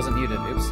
wasn't muted. Oops.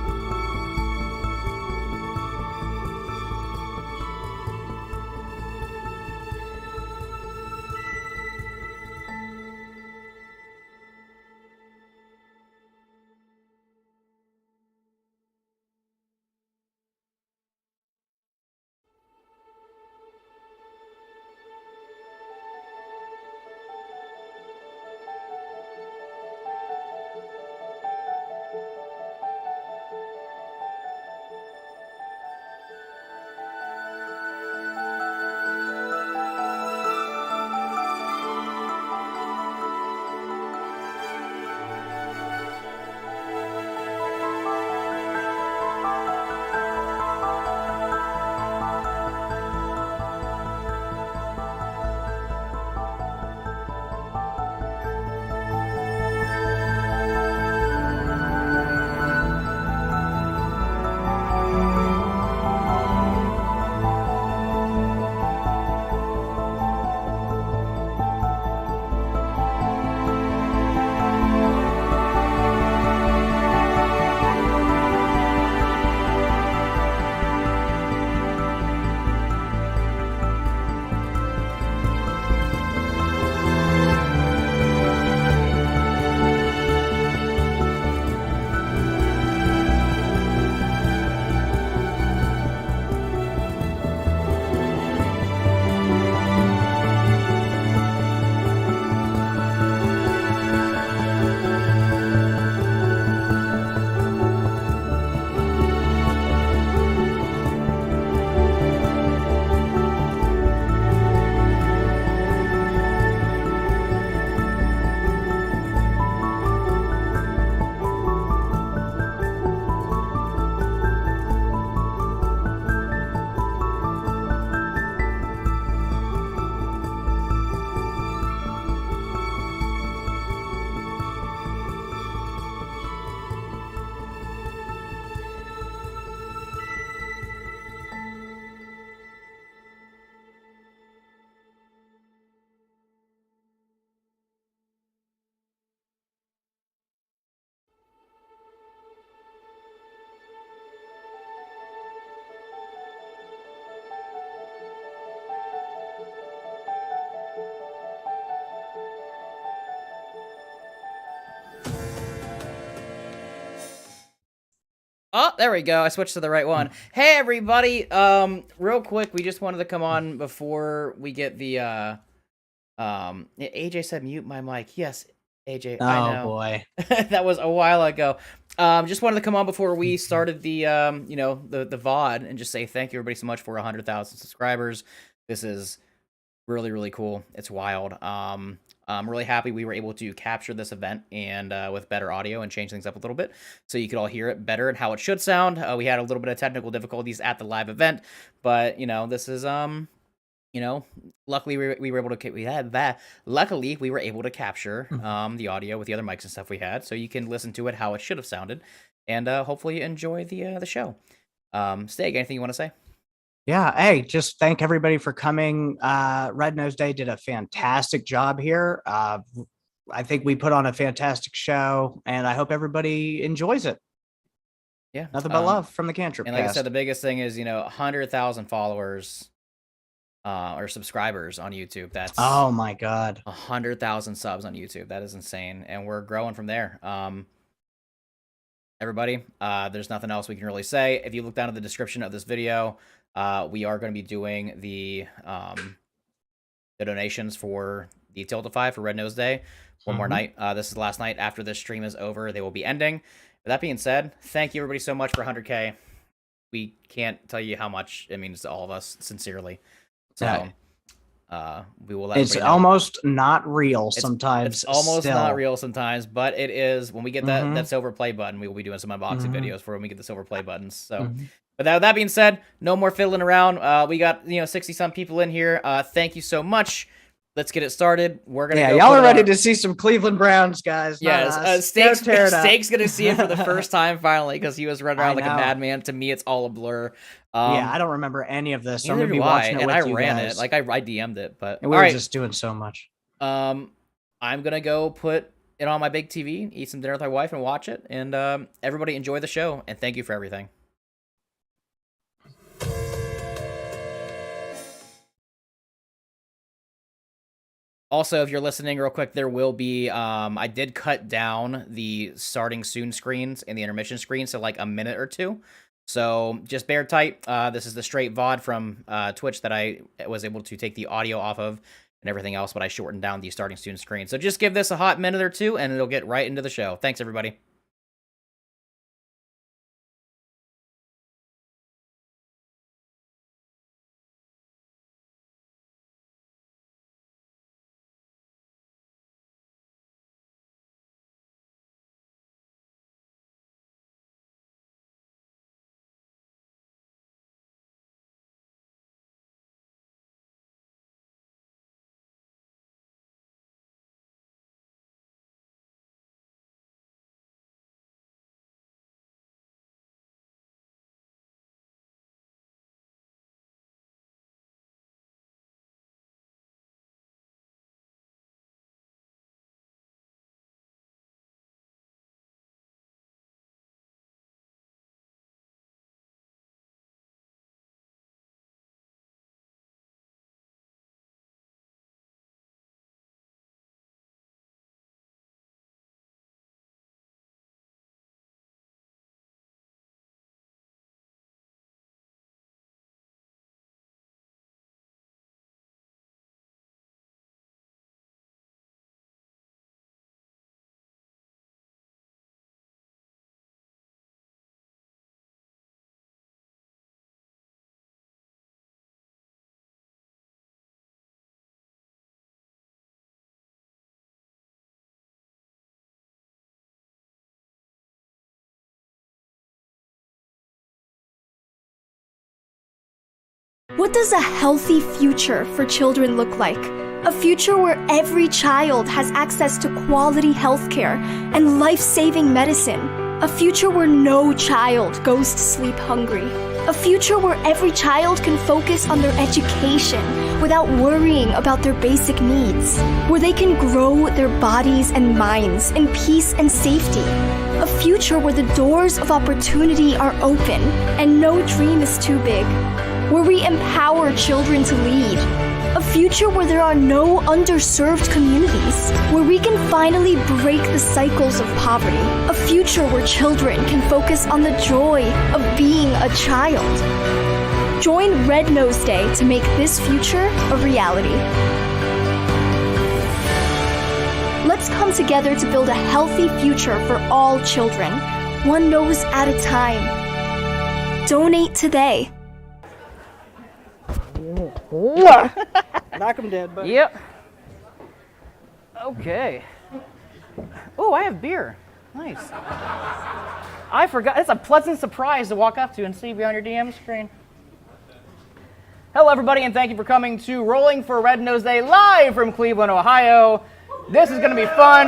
Oh, there we go. I switched to the right one. Hey, everybody. Real quick, we just wanted to come on before we get the, AJ said mute my mic. Yes, AJ, I know. Oh, boy. That was a while ago. Just wanted to come on before we started the, the VOD and just say thank you, everybody, so much for 100,000 subscribers. This is really, really cool. It's wild. I'm really happy we were able to capture this event and with better audio and change things up a little bit so you could all hear it better and how it should sound. We had a little bit of technical difficulties at the live event, but this is luckily we were able to luckily we were able to capture the audio with the other mics and stuff we had, so you can listen to it how it should have sounded, and hopefully enjoy the show. Stag, anything you want to say? Yeah, hey, just thank everybody for coming. Red Nose Day did a fantastic job here. I think we put on a fantastic show, and I hope everybody enjoys it. Yeah, nothing but love from the Cantrip And like cast. I said, the biggest thing is 100,000 followers or subscribers on YouTube. That's oh my god, 100,000 subs on YouTube. That is insane, and we're growing from there. Everybody, there's nothing else we can really say. If you look down at the description of this video, we are going to be doing the donations for the Tiltify for Red Nose Day. One more night. This is the last night. After this stream is over, they will be ending. With that being said, thank you everybody so much for 100K. We can't tell you how much it means to all of us, sincerely. So, we will let it's almost not real sometimes. It's almost not real sometimes, but it is. When we get that silver play button, we will be doing some unboxing videos for when we get the silver play buttons. So, but that being said, no more fiddling around. We got 60-some people in here. Thank you so much. Let's get it started. We're gonna y'all are ready to see some Cleveland Browns, guys. Yes, Steak's gonna see it for the first time finally because he was running around like a madman. To me, it's all a blur. Yeah, I don't remember any of this. So I'm gonna be watching it with I you ran guys. it. Like I DM'd it, but and we were just doing so much. I'm gonna go put it on my big TV, eat some dinner with my wife, and watch it. And everybody enjoy the show, and thank you for everything. Also, if you're listening real quick, there will be, I did cut down the starting soon screens and the intermission screens to like a minute or two. So just bear tight. This is the straight VOD from Twitch that I was able to take the audio off of and everything else, but I shortened down the starting soon screen. So just give this a hot minute or two and it'll get right into the show. Thanks, everybody. What does a healthy future for children look like? A future where every child has access to quality healthcare and life-saving medicine. A future where no child goes to sleep hungry. A future where every child can focus on their education without worrying about their basic needs. Where they can grow their bodies and minds in peace and safety. A future where the doors of opportunity are open and no dream is too big. Where we empower children to lead. A future where there are no underserved communities. Where we can finally break the cycles of poverty. A future where children can focus on the joy of being a child. Join Red Nose Day to make this future a reality. Let's come together to build a healthy future for all children, one nose at a time. Donate today. Knock him dead, buddy. Yep. Okay. Oh, I have beer. Nice. I forgot. It's a pleasant surprise to walk up to and see you on your DM screen. Hello, everybody, and thank you for coming to Rolling for Red Nose Day live from Cleveland, Ohio. This is going to be fun.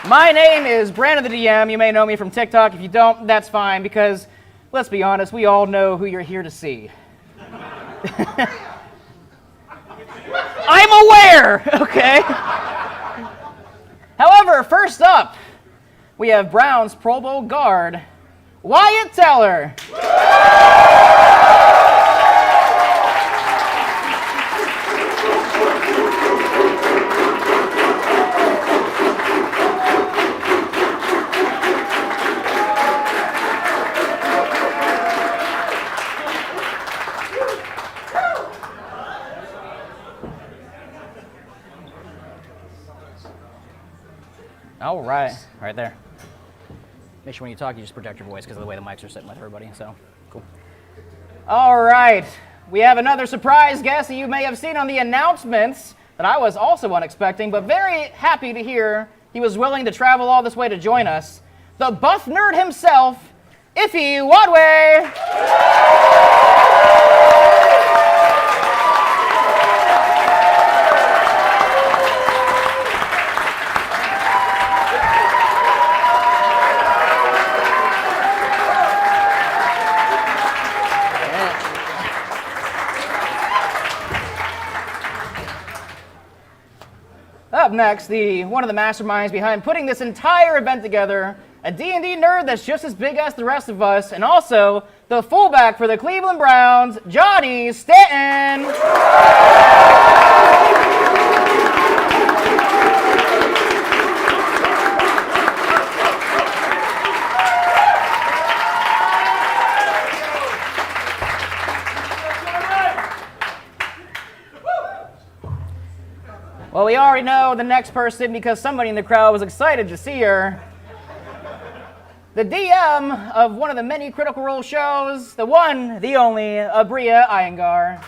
My name is Brandon the DM. You may know me from TikTok. If you don't, that's fine, because let's be honest, we all know who you're here to see. I'm aware, okay? However, first up, we have Browns Pro Bowl guard, Wyatt Teller. All right, right there. Make sure when you talk, you just project your voice because of the way the mics are sitting with everybody, so cool. All right, we have another surprise guest that you may have seen on the announcements that I was also unexpecting, but very happy to hear he was willing to travel all this way to join us. The buff nerd himself, Iffy Wadway. up next, one of the masterminds behind putting this entire event together, a D&D nerd that's just as big as the rest of us, and also the fullback for the Cleveland Browns, Johnny Stanton. Well, we already know the next person because somebody in the crowd was excited to see her. The DM of one of the many Critical Role shows, the one, the only, Abria Iyengar.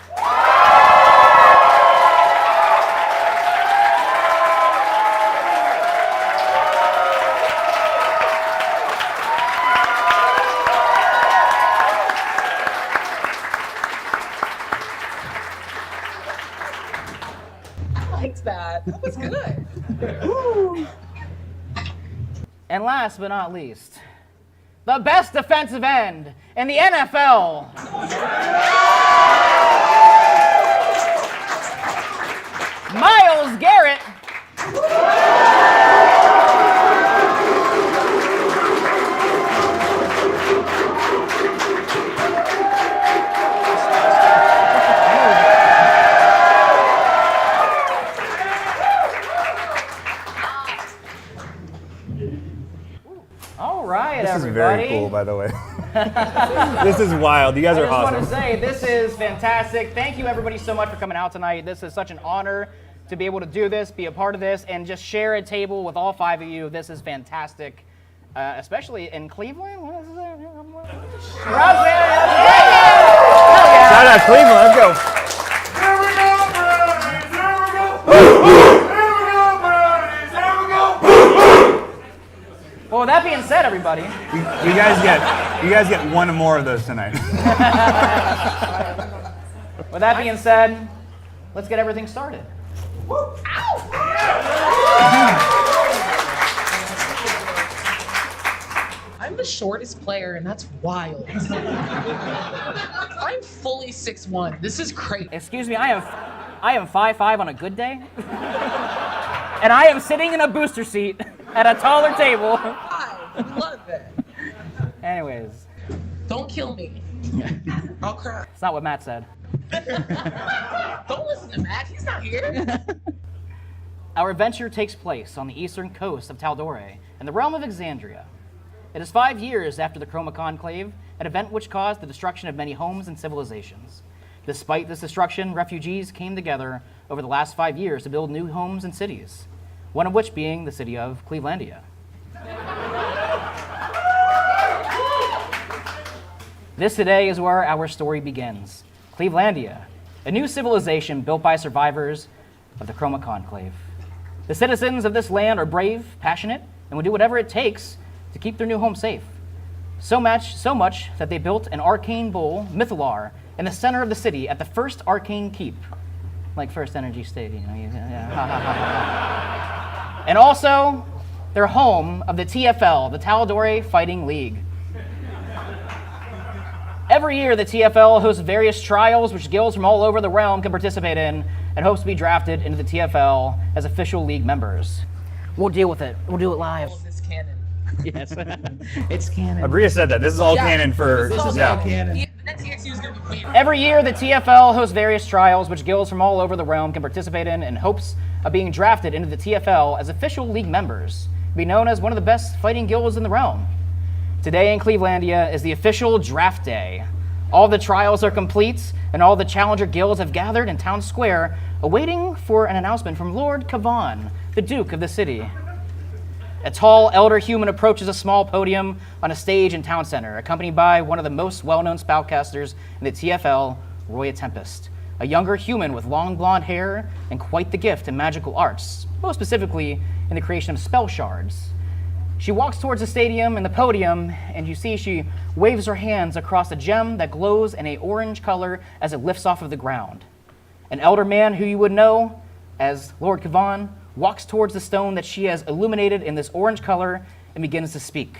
Thanks, that was good. And last but not least, the best defensive end in the NFL. Myles Garrett. All right, This everybody. is very cool, by the way. This is wild. You guys I are just want awesome. to say this is fantastic. Thank you everybody so much for coming out tonight. This is such an honor to be able to do this, be a part of this, and just share a table with all five of you. This is fantastic, especially in Cleveland. What is it? Shout out Cleveland. Let's go. Well, with that being said, everybody, You guys get one or more of those tonight. with that being said, let's get everything started. I'm the shortest player, and that's wild. I'm fully 6'1". This is great. Excuse me, I am 5'5" on a good day, and I am sitting in a booster seat at a taller table. I love it. Anyways, Don't kill me. I'll cry. it's not what Matt said. Don't listen to Matt. He's not here. Our adventure takes place on the eastern coast of Taldore, in the realm of Exandria. It is 5 years after the Chroma Conclave, an event which caused the destruction of many homes and civilizations. Despite this destruction, refugees came together over the last 5 years to build new homes and cities, one of which being the city of Clevelandia. This today is where our story begins. Clevelandia, a new civilization built by survivors of the Chroma Conclave. The citizens of this land are brave, passionate, and will do whatever it takes to keep their new home safe. So much that they built an arcane bowl, Mythalar, in the center of the city at the first arcane keep. Like First Energy Stadium. And also, they're home of the TFL, the Taladore Fighting League. Every year, the TFL hosts various trials which guilds from all over the realm can participate in and hopes to be drafted into the TFL as official league members. We'll deal with it. We'll do it live. All of this canon. Yes, it's canon. Abria said that. This is all canon for. This is yeah. all canon. The next EXU is going to be weird. Every year, the TFL hosts various trials which guilds from all over the realm can participate in hopes of being drafted into the TFL as official league members, be known as one of the best fighting guilds in the realm. Today in Clevelandia is the official draft day. All the trials are complete, and all the challenger guilds have gathered in town square, awaiting for an announcement from Lord Kavan, the Duke of the city. A tall elder human approaches a small podium on a stage in town center, accompanied by one of the most well-known spellcasters in the TFL, Roya Tempest, a younger human with long blonde hair and quite the gift in magical arts, most specifically in the creation of spell shards. She walks towards the stadium and the podium, and you see she waves her hands across a gem that glows in an orange color as it lifts off of the ground. An elder man who you would know as Lord Kavan walks towards the stone that she has illuminated in this orange color and begins to speak.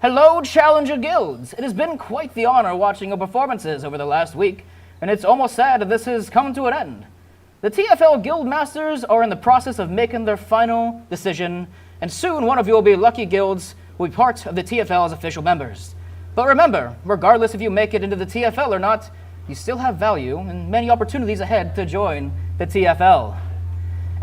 Hello, Challenger Guilds! It has been quite the honor watching your performances over the last week, and it's almost sad that this has come to an end. The TFL Guild Masters are in the process of making their final decision, and soon one of you will be lucky guilds will be part of the TFL as official members. But remember, regardless if you make it into the TFL or not, you still have value and many opportunities ahead to join the TFL.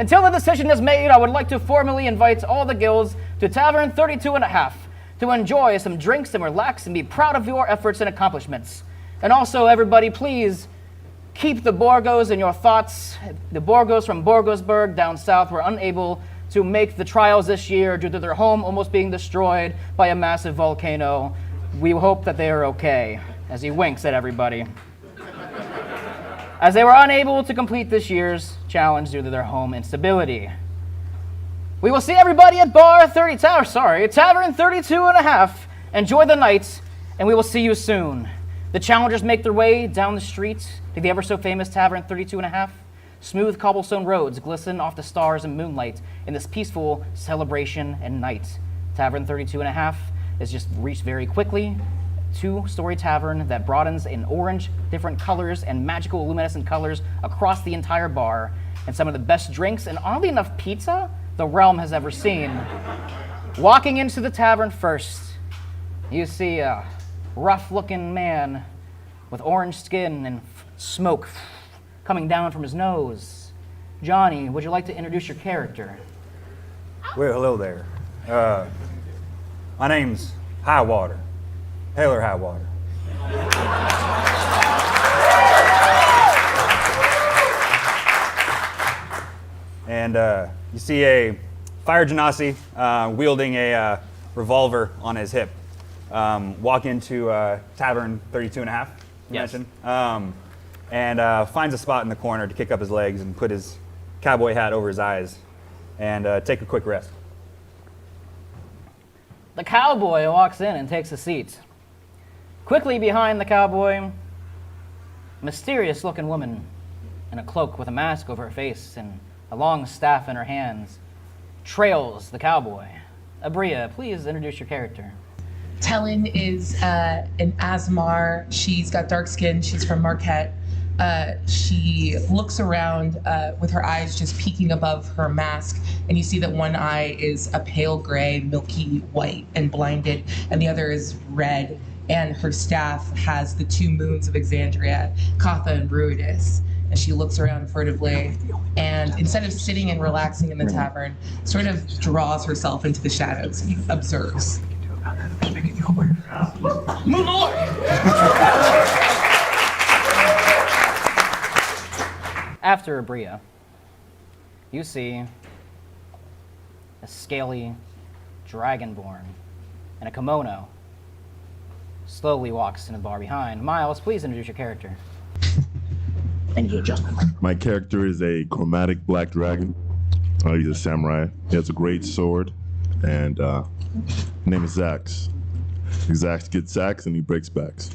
Until the decision is made, I would like to formally invite all the guilds to Tavern 32.5 to enjoy some drinks and relax and be proud of your efforts and accomplishments. And also, everybody, please keep the Borgos in your thoughts. The Borgos from Borgosburg down south were unable to make the trials this year due to their home almost being destroyed by a massive volcano. We hope that they are okay, as he winks at everybody. As they were unable to complete this year's challenge due to their home instability. We will see everybody at Tavern 32.5. Enjoy the night, and we will see you soon. The challengers make their way down the street to the ever-so-famous Tavern 32.5. Smooth cobblestone roads glisten off the stars and moonlight in this peaceful celebration and night. Tavern 32.5 is just reached very quickly. Two-story tavern that broadens in orange, different colors, and magical luminescent colors across the entire bar, and some of the best drinks, and oddly enough, pizza the realm has ever seen. Walking into the tavern first, you see a rough-looking man with orange skin and smoke coming down from his nose. Johnny, would you like to introduce your character? Well, hello there. My name's Highwater. Hail or high water. And you see a fire genasi wielding a revolver on his hip walk into Tavern 32.5, you mentioned, and finds a spot in the corner to kick up his legs and put his cowboy hat over his eyes and take a quick rest. The cowboy walks in and takes a seat. Quickly behind the cowboy, a mysterious-looking woman in a cloak with a mask over her face and a long staff in her hands trails the cowboy. Abria, please introduce your character. Tellin is an Asmar. She's got dark skin. She's from Marquette. She looks around with her eyes just peeking above her mask, and you see that one eye is a pale gray, milky white and blinded, and the other is red, and her staff has the two moons of Exandria, Katha and Bruidus. And she looks around furtively, and instead of sitting and relaxing in the tavern, sort of draws herself into the shadows and observes. Move along! After Abria, you see a scaly dragonborn in a kimono slowly walks in the bar behind. Miles, please introduce your character. My character is a chromatic black dragon. He's a samurai. He has a great sword, and his name is Zax. Zax gets sacks and he breaks backs.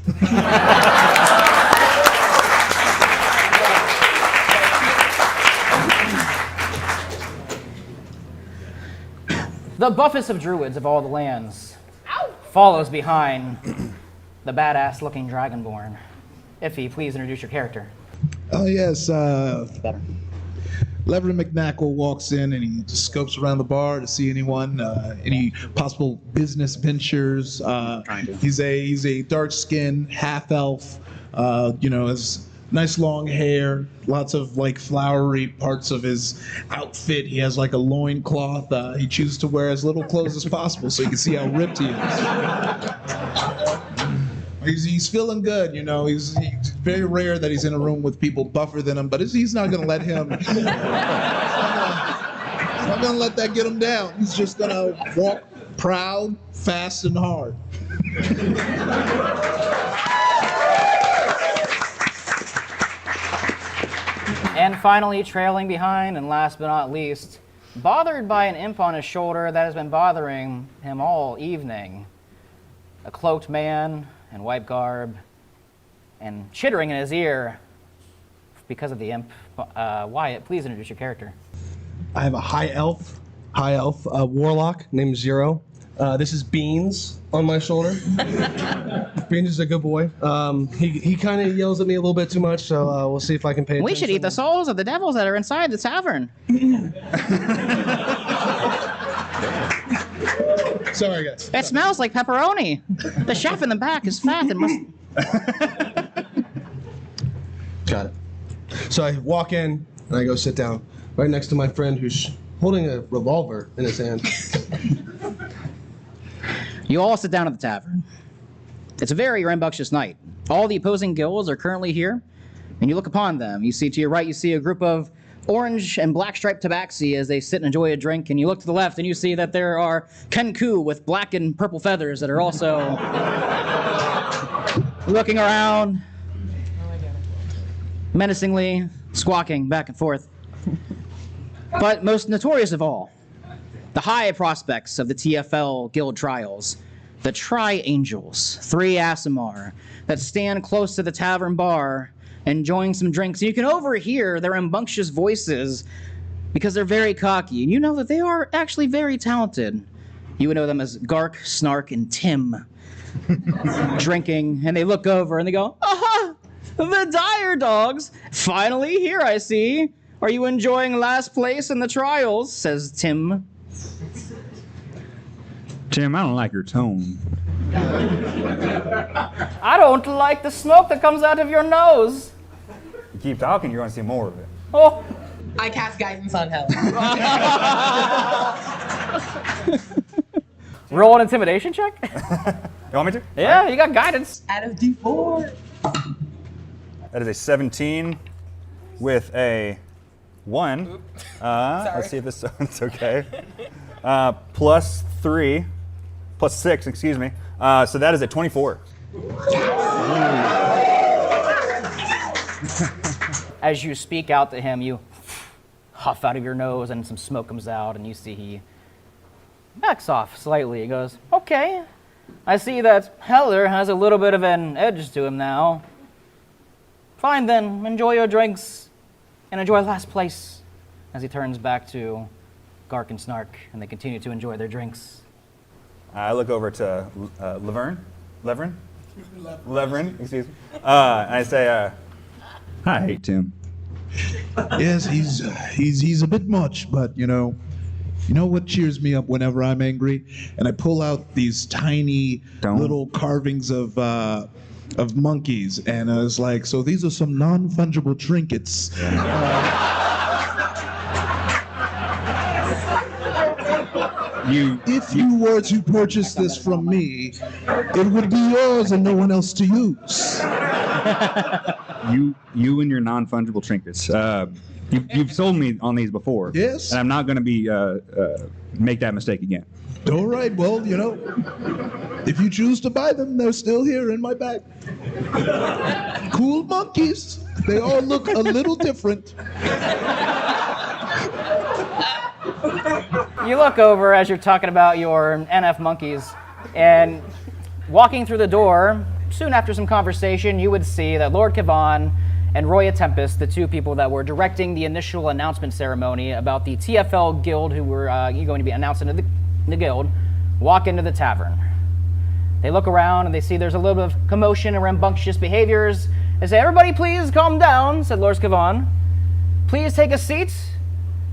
The buffest of druids of all the lands follows behind the badass-looking dragonborn. Iffy, please introduce your character. Oh, yes. Leverett McNackle walks in and he just scopes around the bar to see anyone, any possible business ventures. He's a dark-skinned half-elf, has nice long hair, lots of like flowery parts of his outfit. He has like a loincloth. He chooses to wear as little clothes as possible so you can see how ripped he is. He's feeling good, He's very rare that he's in a room with people buffer than him, but he's not going to let him. He's not going to let that get him down. He's just going to walk proud, fast, and hard. And finally, trailing behind, and last but not least, bothered by an imp on his shoulder that has been bothering him all evening. A cloaked man in white garb and chittering in his ear because of the imp. Wyatt, please introduce your character. I have a high elf warlock named Zero. This is Beans on my shoulder. Beans is a good boy. He kind of yells at me a little bit too much, so we'll see if I can pay attention. We should eat the souls of the devils that are inside the tavern. Sorry, guys. It smells like pepperoni. The chef in the back is fat and must... Got it. So I walk in and I go sit down right next to my friend who's holding a revolver in his hand. You all sit down at the tavern. It's a very rambunctious night. All the opposing guilds are currently here, and you look upon them. You see to your right, you see a group of orange and black striped tabaxi as they sit and enjoy a drink, and you look to the left and you see that there are Kenku with black and purple feathers that are also looking around, menacingly squawking back and forth. But most notorious of all, the high prospects of the TFL Guild Trials, the Tri-Angels, 3 Aasimar, that stand close to the tavern bar enjoying some drinks. And you can overhear their rambunctious voices because they're very cocky. And you know that they are actually very talented. You would know them as Gark, Snark, and Tim drinking. And they look over and they go, "Aha! The Dire Dogs! Finally here, I see. Are you enjoying last place in the trials?" says Tim. Tim, I don't like your tone. I don't like the smoke that comes out of your nose. You keep talking, you're going to see more of it. Oh. I cast guidance on Helen. Roll an intimidation check? You want me to? Yeah, you got guidance. Out of D4. That is a 17 with a 1. Let's see if this sounds okay. Plus 3, plus 6, excuse me. So that is a 24. As you speak out to him, you huff out of your nose and some smoke comes out, and you see he backs off slightly. He goes, "Okay, I see that Heller has a little bit of an edge to him now. Fine then, enjoy your drinks and enjoy last place." As he turns back to Gark and Snark, and they continue to enjoy their drinks. I look over to Levrin, excuse me. And I say, "Hi, Tim." Yes, he's a bit much, but you know what cheers me up whenever I'm angry? And I pull out these tiny little carvings of monkeys, and I was like, so these are some non-fungible trinkets. If you were to purchase this from me, it would be yours and no one else to use. You and your non-fungible trinkets. You've sold me on these before. Yes. And I'm not going to be make that mistake again. All right, well, if you choose to buy them, they're still here in my bag. Cool monkeys. They all look a little different. You look over as you're talking about your NF monkeys, and walking through the door, soon after some conversation, you would see that Lord Kavan and Roya Tempest, the 2 people that were directing the initial announcement ceremony about the TFL guild who were going to be announced into the guild, walk into the tavern. They look around and they see there's a little bit of commotion and rambunctious behaviors. They say, "Everybody please calm down," said Lord Kavan. "Please take a seat,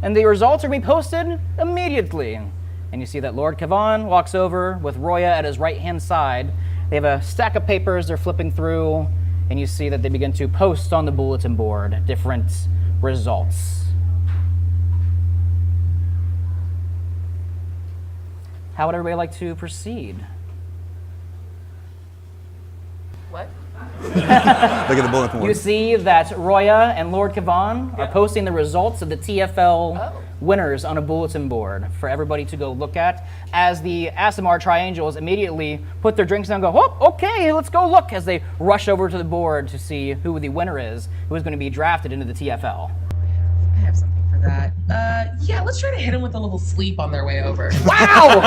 and the results are to be posted immediately." And you see that Lord Kavan walks over with Roya at his right-hand side. They have a stack of papers they're flipping through, and you see that they begin to post on the bulletin board different results. How would everybody like to proceed? What? Look at the bulletin board. You see that Roya and Lord Kavan are posting the results of the TFL winners on a bulletin board for everybody to go look at, as the Aasimar Tri-Angels immediately put their drinks down and go, "Oh, okay, let's go look," as they rush over to the board to see who the winner is, who is going to be drafted into the TFL. I have something for that. Yeah, let's try to hit them with a little sleep on their way over. Wow!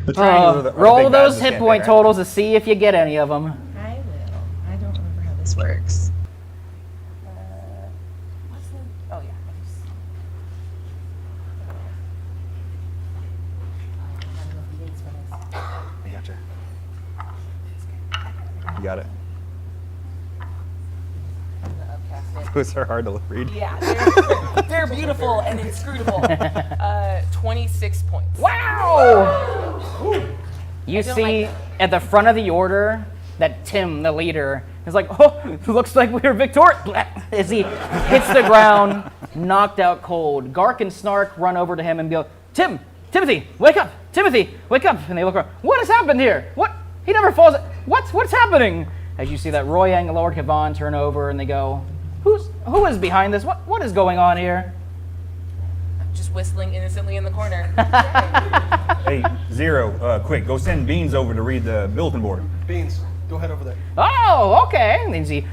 The triangles are the Roll big those bads hit that point stand there, right? totals to see if you get any of them. I will. I don't remember how this works. You got it. Those are hard to read. Yeah, they're beautiful and inscrutable. 26 points. Wow! You don't see like at the front of the order that Tim, the leader, is like, oh, looks like we're victorious, as he hits the ground, knocked out cold. Gark and Snark run over to him and be like, Timothy, wake up! Timothy, wake up! And they look around, what has happened here? What? He never falls. What's happening? As you see that Royang and Lord Kavan turn over and they go, who is behind this? What is going on here? Just whistling innocently in the corner. Hey, Zero, quick, go send Beans over to read the bulletin board. Beans, go ahead over there. Oh, okay. And then he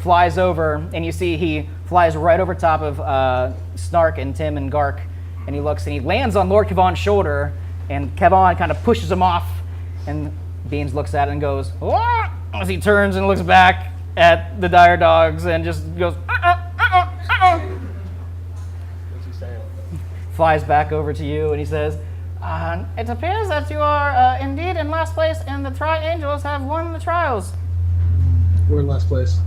flies over, and you see he flies right over top of Snark and Tim and Gark, and he looks and he lands on Lord Kavan's shoulder, and Kavan kind of pushes him off, and Beans looks at it and goes, "What?" As he turns and looks back at the dire dogs and just goes, What's he saying? flies back over to you, and he says, it appears that you are indeed in last place, and the Tri-Angels have won the trials. We're in last place.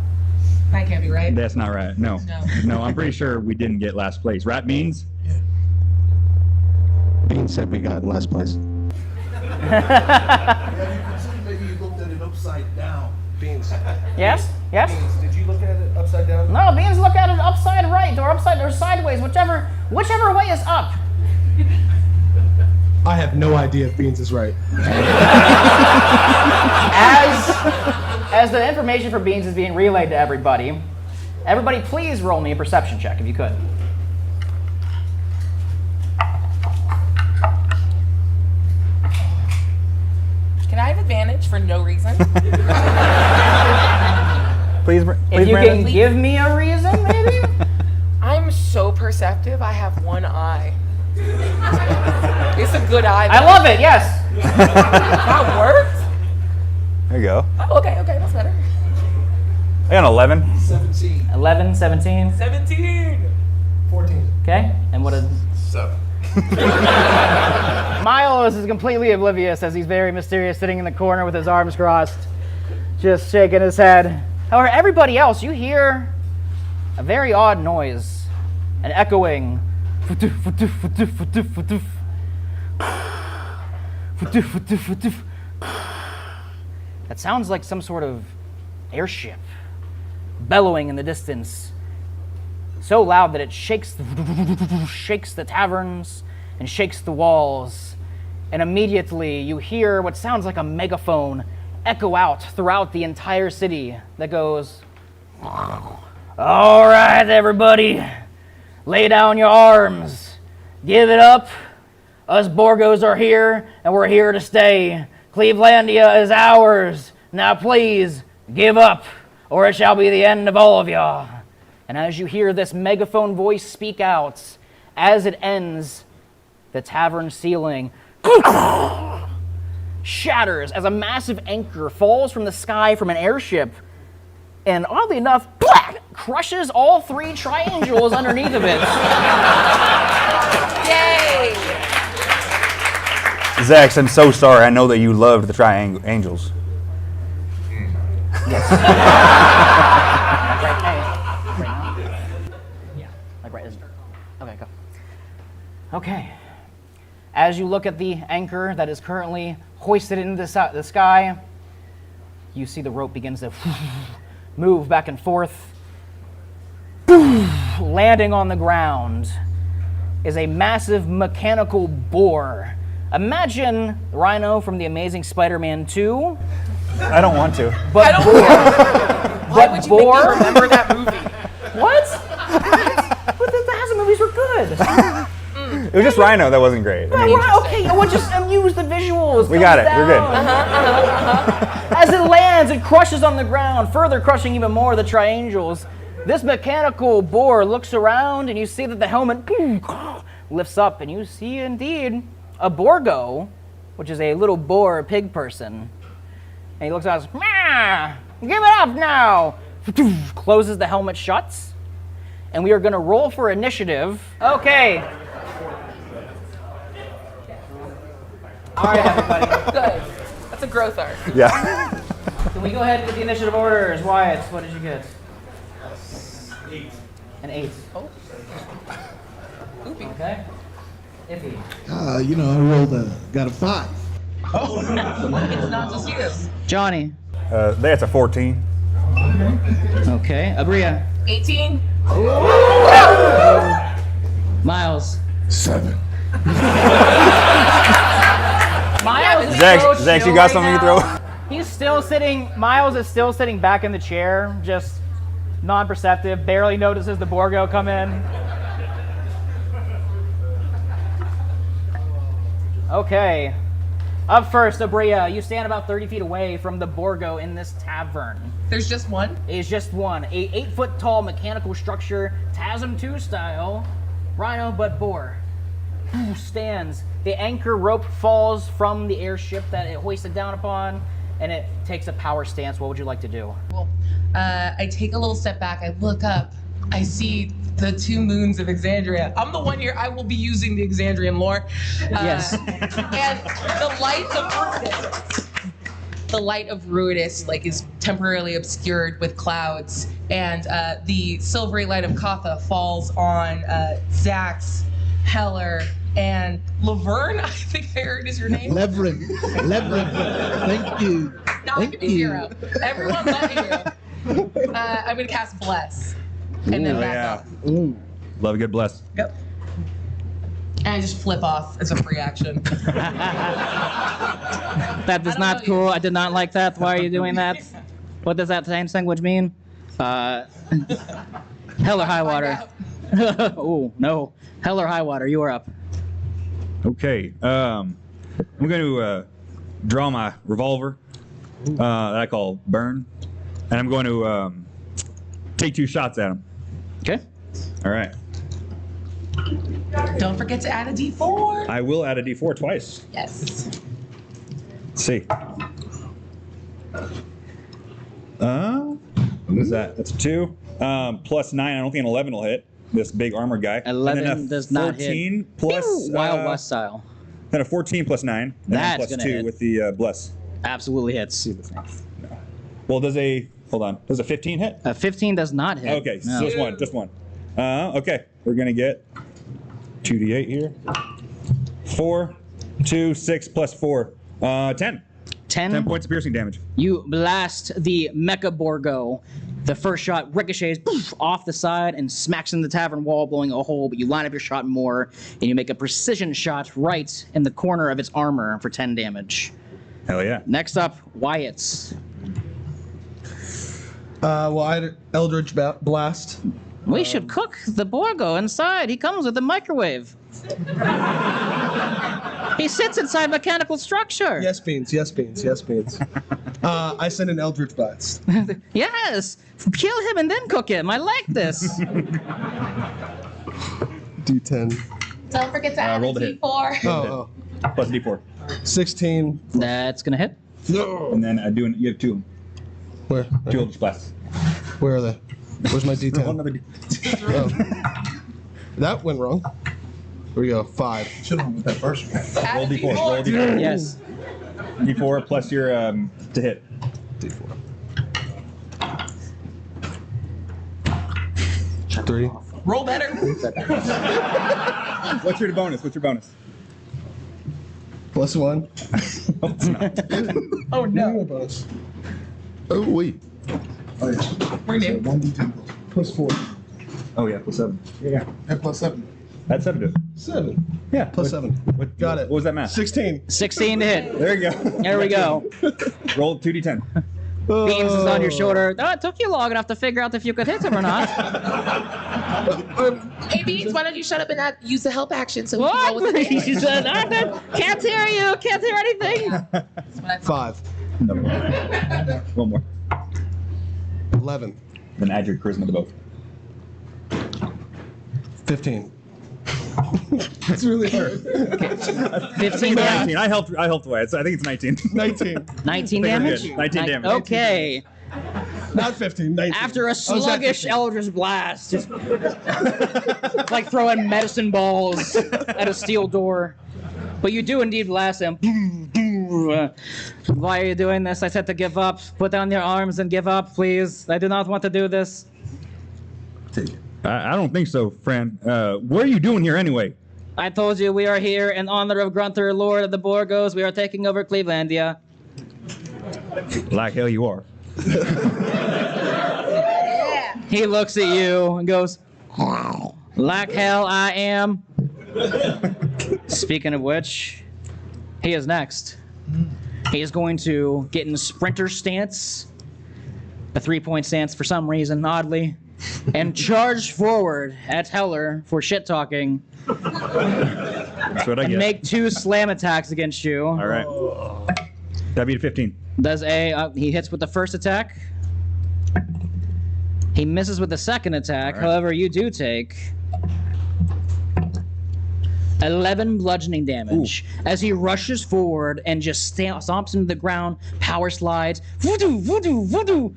That can't be right. That's not right. No. No. No, I'm pretty sure we didn't get last place. Right, Beans? Beans said we got in last place. Maybe you looked at it upside down. Beans. Yes? Yes? Beans, did you look at it upside down? No, Beans look at it upside right or upside or sideways, whichever way is up. I have no idea if Beans is right. As the information for Beans is being relayed to everybody please roll me a perception check if you could. Can I have advantage for no reason? Please, If you Brandon. can give me a reason, maybe? I'm so perceptive. I have one eye. It's a good eye. I though. love it, yes. That worked? There you go. Oh, okay, that's better. I got an 11. 17. 11, 17. 17. 14. Okay, and what a... 7. Miles is completely oblivious as he's very mysterious, sitting in the corner with his arms crossed, just shaking his head. However, everybody else, you hear a very odd noise, an echoing. That sounds like some sort of airship bellowing in the distance, so loud that it shakes the taverns and shakes the walls. And immediately you hear what sounds like a megaphone echo out throughout the entire city that goes, all right, everybody, lay down your arms, give it up. Us Borgos are here, and we're here to stay. Clevelandia is ours. Now please, give up, or it shall be the end of all of y'all. And as you hear this megaphone voice speak out, as it ends, the tavern ceiling shatters as a massive anchor falls from the sky from an airship, and oddly enough, crushes all three Tri-Angels underneath of it. Yay! Zax, I'm so sorry. I know that you loved the Tri-Angels. Okay, go. Okay. As you look at the anchor that is currently hoisted into the sky, you see the rope begins to move back and forth. Landing on the ground is a massive mechanical boar. Imagine Rhino from The Amazing Spider-Man 2. I don't want to. But Why would you make me remember that movie? What? But the Hazard movies were good. It was just Rhino that wasn't great. I mean, Okay, we'll just use the visuals. we got it. Thumbs We're good. down. As it lands, it crushes on the ground, further crushing even more of the Tri-Angels. This mechanical boar looks around, and you see that the helmet lifts up, and you see indeed a Borgo, which is a little boar pig person. And he looks out and says, "Mah, give it up now." Closes the helmet shut. And we are going to roll for initiative. Okay. All right, everybody. Good. That's a growth arc. Yeah. Can we go ahead and get the initiative orders? Wyatt, what did you get? 8. An 8. Oh. Okay. Iffy. Got a 5. Oh, it's not just you. Johnny. That's a 14. Okay. Abria. 18. Miles. 7. Miles is Zach, so Zach, you chill got right something to now. throw? He's still sitting. Miles is still sitting back in the chair, just non-perceptive. Barely notices the Borgo come in. Okay. Up first, Abria. You stand about 30 feet away from the Borgo in this tavern. There's just one? It's just one. A 8-foot-tall mechanical structure, TASM 2 style, rhino but boar. Stands. The anchor rope falls from the airship that it hoisted down upon, and it takes a power stance. What would you like to do? Well, I take a little step back. I look up. I see the 2 moons of Exandria. I'm the one here. I will be using the Exandrian lore. Yes. And the light of Ruidus. The light of Ruidus is temporarily obscured with clouds, and the silvery light of Katha falls on Zax, Heller, and Laverne. I think I heard is your name. Levrin. Thank you. Not a hero. Everyone but a hero. I'm gonna cast Bless, and then back up. Love a good bless. Yep. And I just flip off as a free action. That is not cool. I did not like that. Why are you doing that? What does that same language mean? Hell or high water. Oh, no. Hell or high water, you are up. Okay. I'm going to draw my revolver that I call Burn, and I'm going to take 2 shots at him. Okay. All right. Don't forget to add a D4. I will add a D4 twice. Yes. Let's see. What is that? That's a 2. Plus 9. I don't think an 11 will hit. This big armored guy. 11 and then a does not hit. 14 plus Wild West style. Then a 14 plus 9. And That's then plus gonna 2 hit. with the bless. Absolutely hits. Well, does a 15 hit? A 15 does not hit. Okay, No. so just one. Okay, we're gonna get 2d8 here. 4, 2, 6 plus 4, 10. 10 points of piercing damage. You blast the Mecha Borgo. The first shot ricochets off the side and smacks in the tavern wall, blowing a hole, but you line up your shot more, and you make a precision shot right in the corner of its armor for 10 damage. Hell yeah. Next up, Wyatt's. Well, I had Eldritch Blast. We should cook the Borgo inside. He comes with a microwave. He sits inside mechanical structure. Yes, beans. I send an Eldritch Blast. Yes! Kill him and then cook him. I like this. D10. Don't forget to add a roll the hit. D4. Oh, Plus D4. 16. That's gonna hit. And then you have 2 Where? 2 Eldritch blasts. Where are they? Where's my Roll D10? another Oh. That went wrong. Here we go. 5. Should have went with that first one. Add Roll a D4. Roll D4. D4. Yes. D4 plus your to hit. D4. 3. Roll better. What's your bonus? Plus 1. Oh no. Bonus. Oh, wait. Oh, yeah. We're new. 1d10 Plus 4. Oh yeah, plus 7. Yeah. and plus 7. That's 7 to it. 7. Yeah. Plus 7. Got it. What was that math? 16. 16 to hit. There you go. There we go. Roll 2d10. Beans is on your shoulder. Oh, it took you long enough to figure out if you could hit him or not. Hey Beans, why don't you shut up and not use the help action so we can roll What? with the He said, can't hear you. Can't hear anything. 5. One more. 11. Then add your charisma to both. 15. It's really hard. 15 damage. 19. I helped Wyatt. I think it's 19. 19. 19 I think we're damage? good. 19 damage. Okay. Not 15. 19. After I a was at sluggish 15. Eldritch Blast, just like throwing medicine balls at a steel door. But you do indeed blast him. Why are you doing this? I said to give up. Put down your arms and give up, please. I do not want to do this. I don't think so, friend. What are you doing here anyway? I told you we are here in honor of Grunter, Lord of the Borgos. We are taking over Clevelandia. Like hell you are. He looks at you and goes, like hell I am. Speaking of which, he is next. He is going to get in sprinter stance, a 3-point stance for some reason, oddly, and charge forward at Heller for shit talking. That's what I And get. make 2 slam attacks against you. All right. W to 15. Does he hits with the first attack. He misses with the second attack. All right. However, you do take 11 bludgeoning damage as he rushes forward and just stomps into the ground, power slides, voodoo, voodoo, voodoo,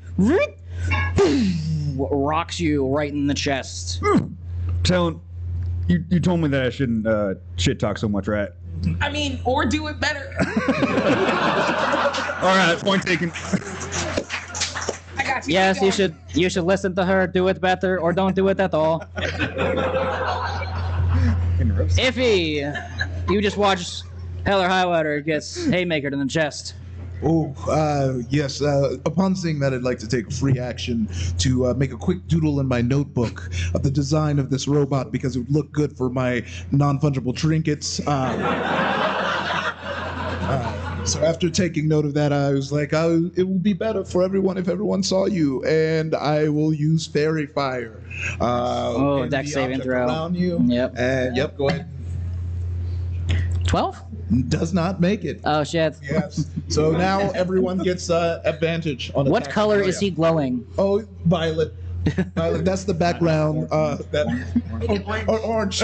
rocks you right in the chest. Talon, you told me that I shouldn't shit talk so much, right? I mean, or do it better. All right, point taken. I got you. Yes, Keep going. you should listen to her, do it better, or don't do it at all. Iffy, you just watch Heller Highwater gets haymakered in the chest. Yes. Upon seeing that, I'd like to take a free action to make a quick doodle in my notebook of the design of this robot because it would look good for my non-fungible trinkets. So after taking note of that, I was like, it will be better for everyone if everyone saw you, and I will use fairy fire. In dex the saving object throw. around you. Yep. And yep, go ahead. 12? Does not make it. Oh shit. Yes. So now everyone gets advantage on. What attack. color Oh, is he glowing? Oh, violet. Violet. That's the background. Or orange.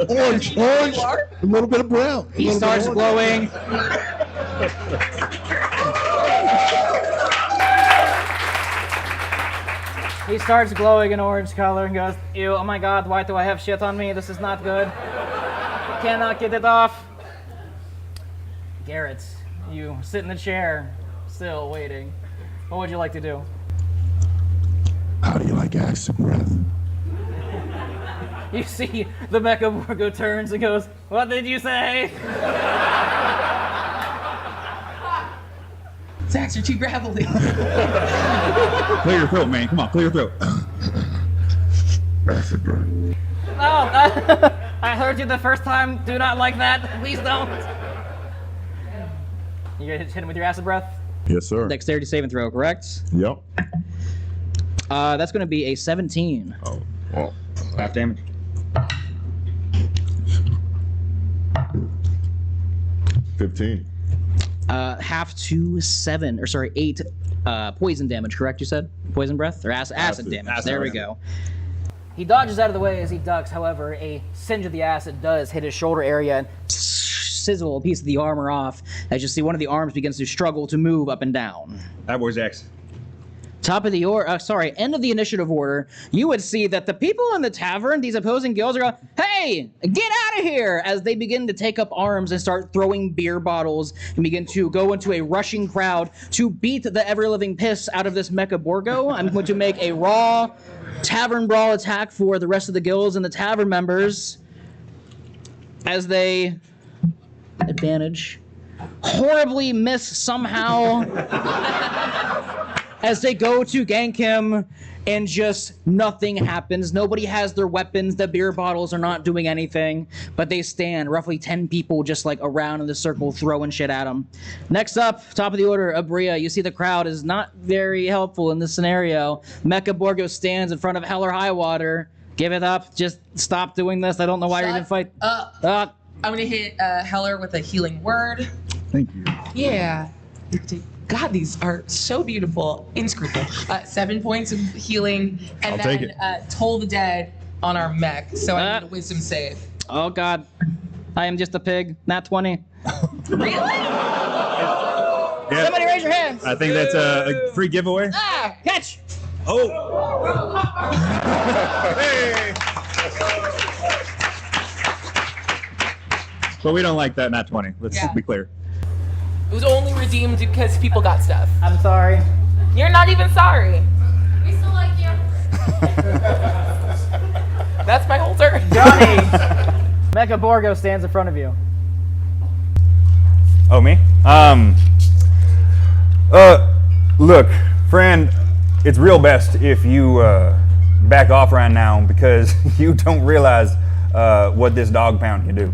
Orange. A little bit of brown. He starts glowing. He starts glowing in orange color and goes, ew, oh my god, why do I have shit on me? This is not good. Cannot get it off. Garrett, you sit in the chair, still waiting. What would you like to do? How do you like acid breath? You see the Mecha Borgo turns and goes, what did you say? Zax, you're too gravelly. Clear your throat, man. Come on, clear your throat. Acid breath. No, I heard you the first time. Do not like that. Please don't. You gonna hit him with your acid breath? Yes, sir. Dexterity saving throw, correct? Yep. That's going to be a 17. Oh, well. Half damage. 15. Half to 7, or sorry, 8 poison damage, correct? You said poison breath or acid damage. Acid, there we yeah. go. He dodges out of the way as he ducks. However, a singe of the acid does hit his shoulder area and sizzle a piece of the armor off as you see one of the arms begins to struggle to move up and down. That boy's X. Top of the end of the initiative order, you would see that the people in the tavern, these opposing guilds, are going, hey, get out of here, as they begin to take up arms and start throwing beer bottles and begin to go into a rushing crowd to beat the ever-living piss out of this Mecha Borgo. I'm going to make a raw tavern brawl attack for the rest of the guilds and the tavern members as they advantage horribly miss somehow as they go to gank him and just nothing happens. Nobody has their weapons. The beer bottles are not doing anything, but they stand, roughly 10 people just like around in the circle throwing shit at him. Next up, top of the order, Abria. You see the crowd is not very helpful in this scenario. Mecha Borgo stands in front of Heller Highwater. Give it up. Just stop doing this. I don't know why you're even fighting. I'm gonna hit Heller with a healing word. Thank you. Yeah. God, these are so beautiful. Inscrutable. 7 points of healing, and I'll take then Toll the Dead on our mech. So I need a wisdom save. Oh God, I am just a pig. Nat 20. Really? Yeah, Somebody raise your hands. I think that's a free giveaway. Ah, catch. Oh. Hey. But we don't like that nat 20. Let's Yeah. be clear. It was only redeemed because people got stuff. I'm sorry. You're not even sorry. We still like you. That's my whole turn. Johnny! Mecha Borgo stands in front of you. Oh, me? Look, friend, it's real best if you back off right now because you don't realize what this dog pound can do.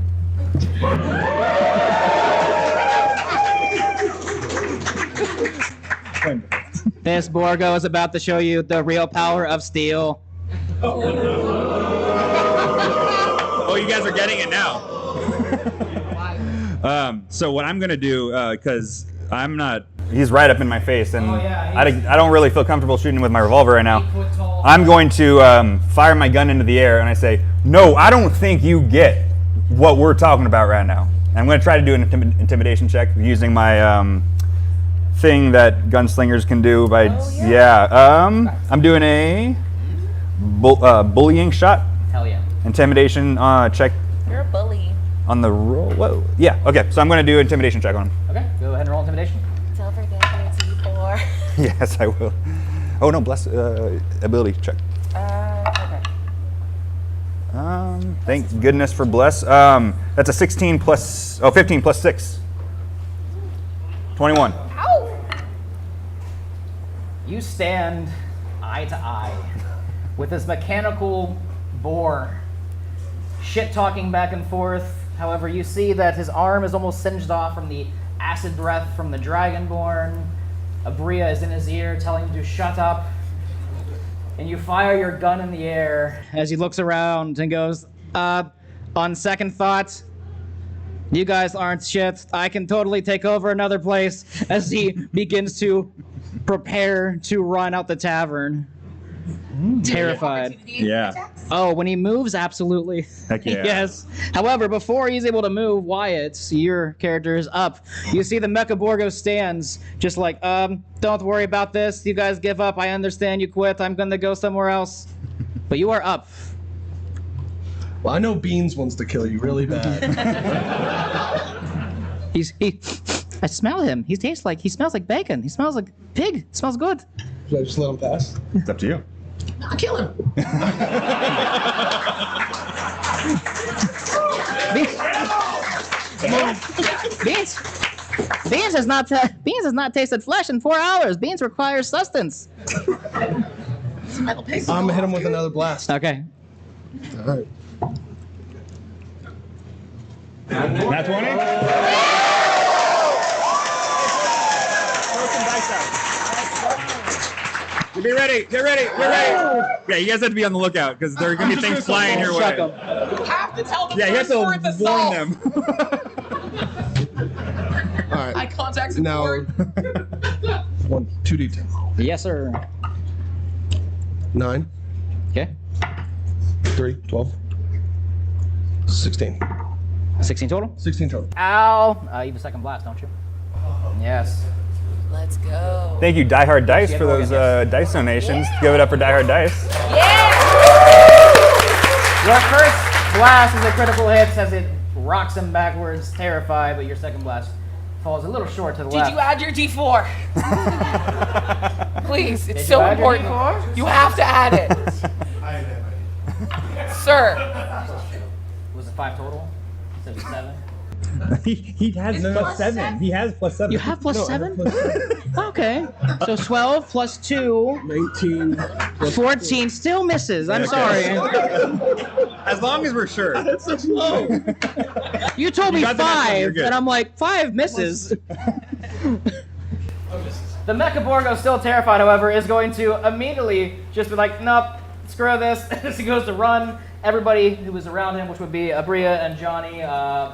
This Borgo is about to show you the real power of steel. Oh, you guys are getting it now. So what I'm gonna do, because I'm not. He's right up in my face, and yeah, I don't really feel comfortable shooting with my revolver right now. I'm going to fire my gun into the air, and I say, no, I don't think you get what we're talking about right now. And I'm going to try to do an intimidation check using my thing that gunslingers can do by, I'm doing a bullying shot. Hell yeah. Intimidation check You're a bully. on the roll. Whoa. Yeah, okay, so I'm going to do intimidation check on him. Okay, go ahead and roll intimidation. Don't forget your D4. Yes, I will. Oh no, bless ability check. Okay. Thank goodness for bless. That's a 15 plus 6. 21. Ow! You stand eye to eye with this mechanical boar shit-talking back and forth. However, you see that his arm is almost singed off from the acid breath from the Dragonborn. Abria is in his ear telling him to shut up. And you fire your gun in the air as he looks around and goes, on second thought, you guys aren't shit. I can totally take over another place, as he begins to prepare to run out the tavern. Terrified. Yeah. Oh, when he moves, absolutely. Heck yeah. Yes. However, before he's able to move, Wyatt, your character is up. You see the Mecha Borgo stands, just like, don't worry about this. You guys give up. I understand you quit. I'm gonna go somewhere else. But you are up. Well, I know Beans wants to kill you really bad. I smell him. He smells like bacon. He smells like pig. It smells good. Should I just let him pass? It's up to you. I'll kill him. Beans has not tasted flesh in 4 hours. Beans requires sustenance. I'm gonna hit him with another blast. Okay. All right. Nat 20? Be ready. Get ready. Get ready. Yeah, you guys have to be on the lookout because there are going to be things flying your way. You have to tell them Yeah, you have to worth of warn salt. them. All right. Eye contact Now, support. 2d10. Yes, sir. 9, Okay. 3, 12, 16. 16 total. 16 total. Al, you have a second blast, don't you? Yes. Let's go. Thank you, Die Hard Dice, for those dice donations. Give it up for Die Hard Dice. Your first blast is a critical hit as it rocks him backwards, terrified, but your second blast falls a little short to the left. Did you add your D4? Please, it's Did so you add your important. D4? You have to add it. Sir. Was it 5 total? Instead of 7? He has plus 7. He has plus 7. You have plus 7? Okay. So 12 plus 2. 19. 14 still misses. I'm sorry. As long as we're sure. That's so slow. You told me You got the next one, you're 5, good. and I'm like, 5 misses. The Mecha Borgo, still terrified, however, is going to immediately just be like, nope, screw this. As he goes to run, everybody who was around him, which would be Abria and Johnny,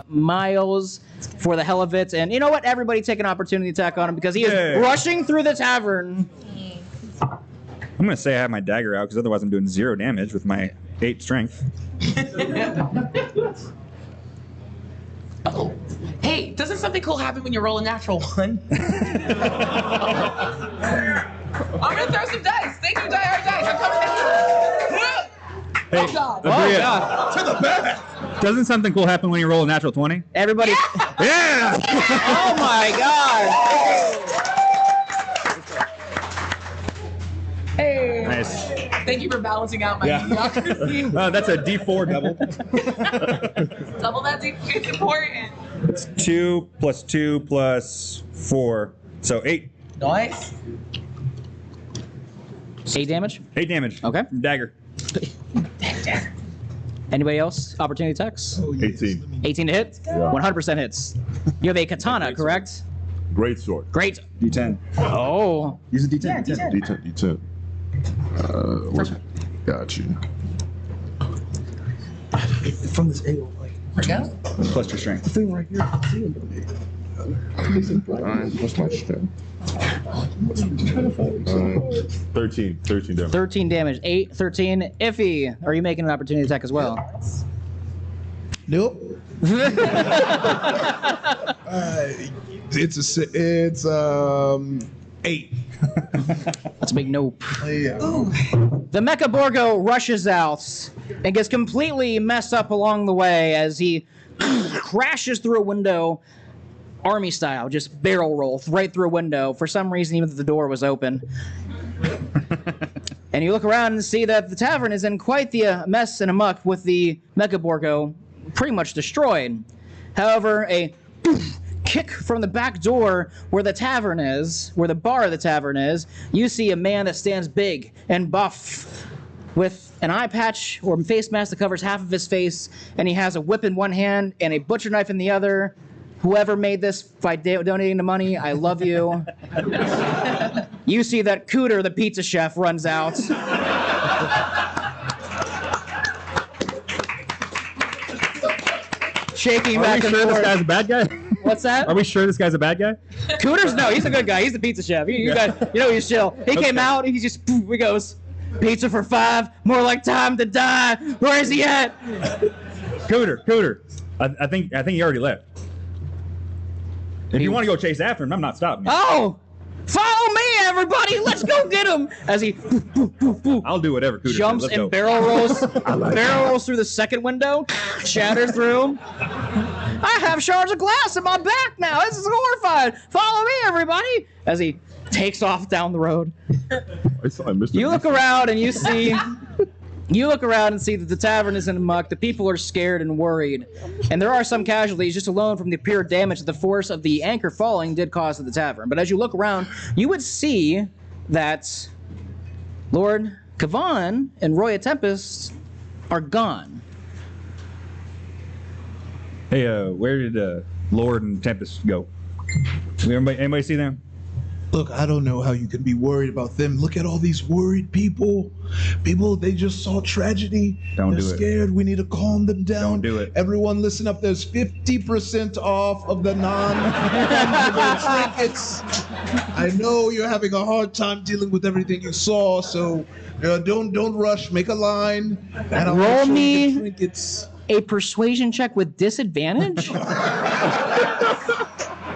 Miles, for the hell of it. And you know what? Everybody take an opportunity attack on him because he is rushing through the tavern. I'm going to say I have my dagger out because otherwise I'm doing 0 damage with my 8 strength. Oh, hey, doesn't something cool happen when you roll a natural 1? I'm gonna throw some dice. Thank you, Die Hard Dice. I'm coming down. Hey, Oh, God. Abria, God. To the back. Doesn't something cool happen when you roll a natural 20? Everybody. Yeah! Oh my God. Hey. Nice. Thank you for balancing out my mediocrity. That's a D4 double. Double that it's important. It's 2 plus 2 plus 4. So 8. Nice. 8 damage? 8 damage. Okay. Dagger. Anybody else? Opportunity attacks? 18. 18 to hit? 100% hits. You have a katana, correct? Great sword. Great. D10. Oh. Use a D10. Yeah, D10. D10. Got you. From this angle, like Yeah. Plus your strength. the thing right here. I'm seeing them. 9 plus my strength. 13 damage. 13 damage. 8, 13. Iffy, are you making an opportunity attack as well? Nope. It's 8. That's a big nope. Yeah. The Mecha Borgo rushes out and gets completely messed up along the way as he crashes through a window, army style, just barrel roll right through a window. For some reason, even though the door was open. And you look around and see that the tavern is in quite the mess and a muck with the Mecha Borgo pretty much destroyed. However, a kick from the back door where the tavern is, where the bar of the tavern is, you see a man that stands big and buff with an eye patch or face mask that covers half of his face, and he has a whip in one hand and a butcher knife in the other. Whoever made this by donating the money, I love you. You see that Cooter, the pizza chef, runs out. Shaking Are back we and sure this forth. guy's a bad guy? What's that? Are we sure this guy's a bad guy? Cooter's no, he's a good guy. He's the pizza chef. You know he's chill. He came out, he just poof, he goes, pizza for 5, more like time to die. Where is he at? Cooter. I think he already left. If you want to go chase after him, I'm not stopping you. Oh, follow me, everybody. Let's go get him. As he poof, poof, poof, poof, I'll do whatever Cooter jumps says. Let's and go. barrel rolls through the second window, shatters through. I have shards of glass in my back now. This is horrifying. Follow me, everybody. As he takes off down the road. I saw I missed You look around and you see that the tavern is in a muck. The people are scared and worried. And there are some casualties just alone from the pure damage that the force of the anchor falling did cause to the tavern. But as you look around, you would see that Lord Kavan and Roya Tempest are gone. Hey, where did Lord and Tempest go? Anybody see them? Look, I don't know how you can be worried about them. Look at all these worried people. People, they just saw tragedy. Don't They're do it. scared. We need to calm them down. Don't do it. Everyone listen up. There's 50% off of the non-fungible trinkets. I know you're having a hard time dealing with everything you saw, so don't rush. Make a line. And I'll Roll make sure you me- get trinkets. A persuasion check with disadvantage?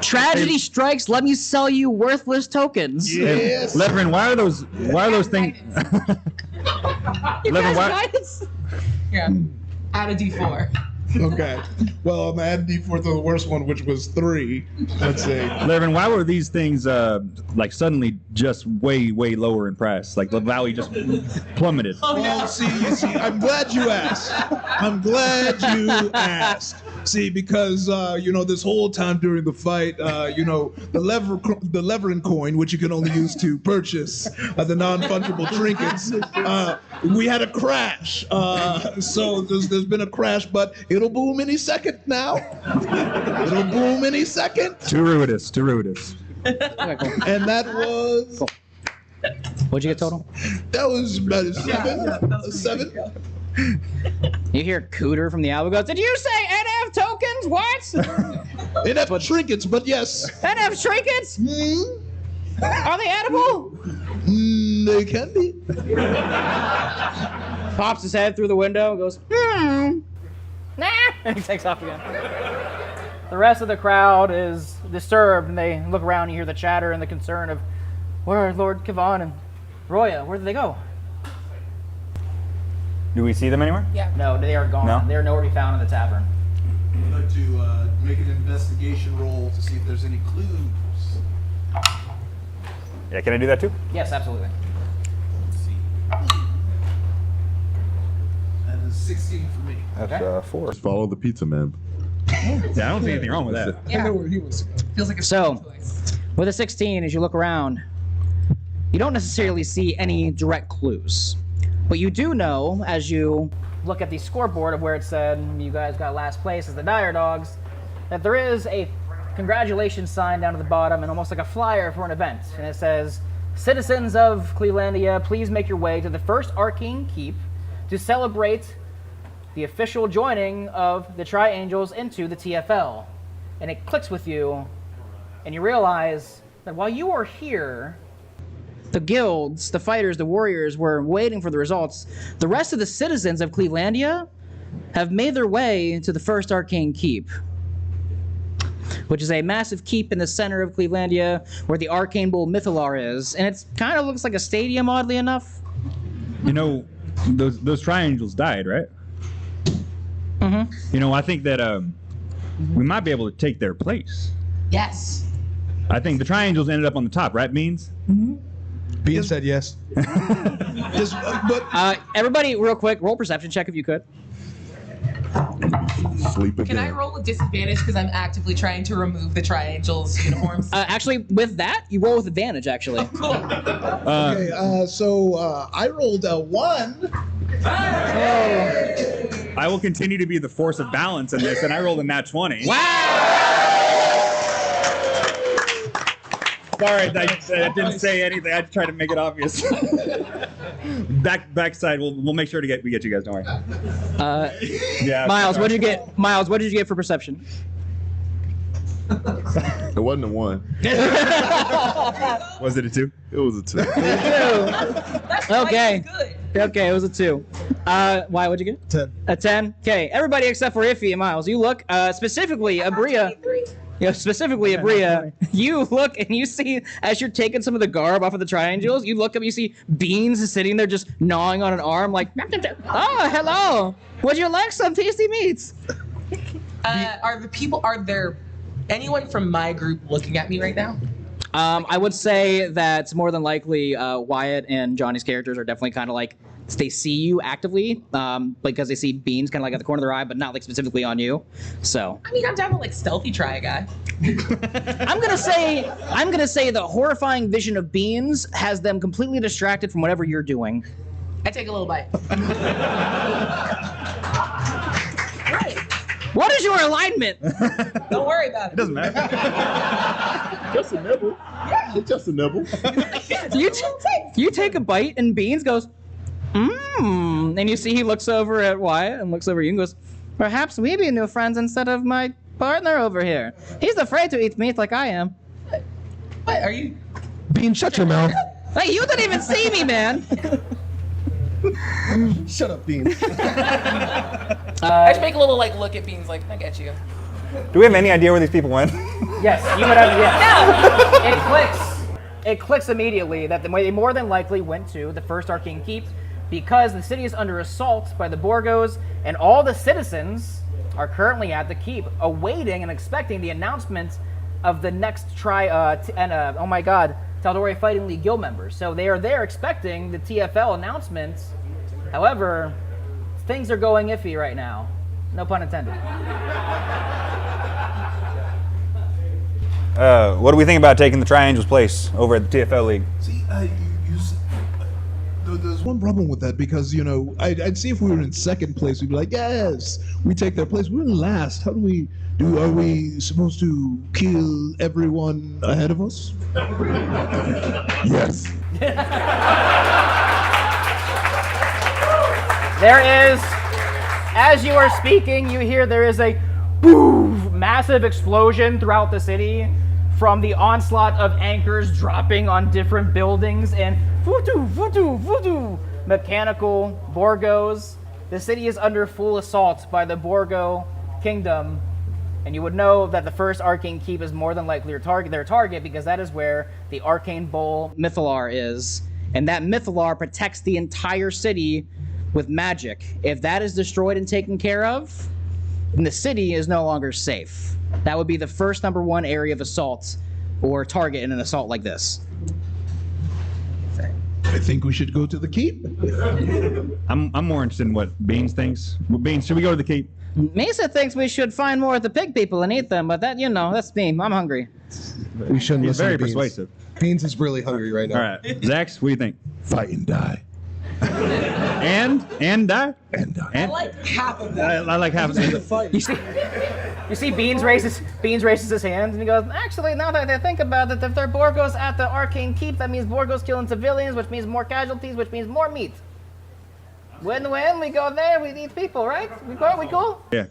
Tragedy strikes, let me sell you worthless tokens. Yes. Leverin, why are those things? You Levin, guys why- guys? Yeah. Add a D4. Okay. Well, I'm adding D4 to the worst one, which was 3. Let's see. Leverin, why were these things like suddenly just way lower in price? Like the value just plummeted. Well, you see, I'm glad you asked. See, because this whole time during the fight, the Leverin coin, which you can only use to purchase the non-fungible trinkets, we had a crash. So there's been a crash, but it'll boom any second now. It'll boom any second. Too ruidous. Okay, cool. And that was What'd you get total? that was about a 7. A 7. You hear Cooter from the album goes, did you say NF tokens? What? It have trinkets, but yes. NF trinkets? Are they edible? They can be. Pops his head through the window and goes, Nah. And he takes off again. The rest of the crowd is disturbed and they look around and you hear the chatter and the concern of, where are Lord Kavan and Roya? Where did they go? Do we see them anywhere? Yeah. No, they are gone. No? They are nowhere to be found in the tavern. I'd like to make an investigation roll to see if there's any clues. Yeah, can I do that too? Yes, absolutely. Let's see. That is 16 for me. That's 4. Just follow the pizza man. Yeah, I don't see anything wrong with that. Yeah. I know where he wants to go. Feels like a So- choice. With a 16, as you look around, you don't necessarily see any direct clues. But you do know, as you look at the scoreboard of where it said you guys got last place as the Dire Dogs, that there is a congratulations sign down at the bottom and almost like a flyer for an event. And it says, "Citizens of Clevelandia, please make your way to the first Arcane Keep to celebrate the official joining of the Tri-Angels into the TFL." And it clicks with you, and you realize that while you are here, the guilds, the fighters, the warriors were waiting for the results. The rest of the citizens of Clevelandia have made their way to the first Arcane Keep, which is a massive keep in the center of Clevelandia where the Arcane Bull Mythalar is. And it kind of looks like a stadium, oddly enough. You know, those triangles died, right? Mm-hmm. You know, I think that we might be able to take their place. Yes. I think the triangles ended up on the top, right, Beans? Bean said yes. Yes, but Everybody, real quick, roll perception check if you could. Sleep again. Can I roll a disadvantage because I'm actively trying to remove the Tri-Angels uniforms? Actually, with that, you roll with advantage, actually. Cool. okay, so I rolled a 1. I will continue to be the force of balance in this, and I rolled a nat 20. Sorry, I didn't say anything. I tried to make it obvious. Backside, we'll make sure we get you guys. Don't worry. Yeah. Miles, what did you get? Miles, what did you get for perception? It wasn't a 1. Was it a 2? It was a 2. That's Okay. twice as good. Okay, it was a 2. Why? What'd you get? 10. A 10. Okay, everybody except for Iffy and Miles. You look specifically, Abria. Yeah, specifically, Abria, you look and you see, as you're taking some of the garb off of the Triangles, you look up, you see Beans sitting there just gnawing on an arm like, "Oh, hello. Would you like some tasty meats?" Are there anyone from my group looking at me right now? I would say that more than likely Wyatt and Johnny's characters are definitely kind of like, they see you actively because they see Beans kind of like at the corner of their eye, but not like specifically on you. So I mean, I'm down to like stealthy try a guy. I'm gonna say the horrifying vision of Beans has them completely distracted from whatever you're doing. I take a little bite. Right. What is your alignment? Don't worry about it. It doesn't matter. Just a nibble. Yeah. Just a nibble. You take a bite and Beans goes, mmm. And you see he looks over at Wyatt and looks over at you and goes, "Perhaps we be new friends instead of my partner over here. He's afraid to eat meat like I am." What are you? Bean, shut your mouth. Hey, you didn't even see me, man. Shut up, Bean. I just make a little like look at Beans like, I get you. Do we have any idea where these people went? Yes, you would have, yes. It clicks. It clicks immediately that they more than likely went to the first Arcane Keep because the city is under assault by the Borgos, and all the citizens are currently at the keep, awaiting and expecting the announcement of the next oh my god, Tal'Dorei Fighting League guild members. So they are there expecting the TFL announcement. However, things are going iffy right now. No pun intended. What do we think about taking the Triangle's place over at the TFL League? See, there's one problem with that because, you know, I'd see if we were in second place, we'd be like, yes, we take their place. We're in last. How do we do? Are we supposed to kill everyone ahead of us? Yes. There is, as you are speaking, you hear there is a boom, massive explosion throughout the city from the onslaught of anchors dropping on different buildings and voodoo, mechanical Borgos. The city is under full assault by the Borgo kingdom, and you would know that the first Arcane Keep is more than likely their target because that is where the Arcane Bull Mythalar is, and that Mythalar protects the entire city with magic. If that is destroyed and taken care of, then the city is no longer safe. That would be the first #1 area of assault or target in an assault like this. I think we should go to the keep. I'm more interested in what Beans thinks. Beans, should we go to the keep? Mesa thinks we should find more of the pig people and eat them, but that, that's me. I'm hungry. We shouldn't He's listen very to Beans. persuasive. Beans is really hungry right now. All right, Zax, what do you think? Fight and die. And die? And die. I like half of that. I like half of it. You see Beans raises his hands and he goes, actually, now that I think about it, if there are Borgos at the Arcane Keep, that means Borgos killing civilians, which means more casualties, which means more meat. When we go there, we eat people, right? We cool? Yeah.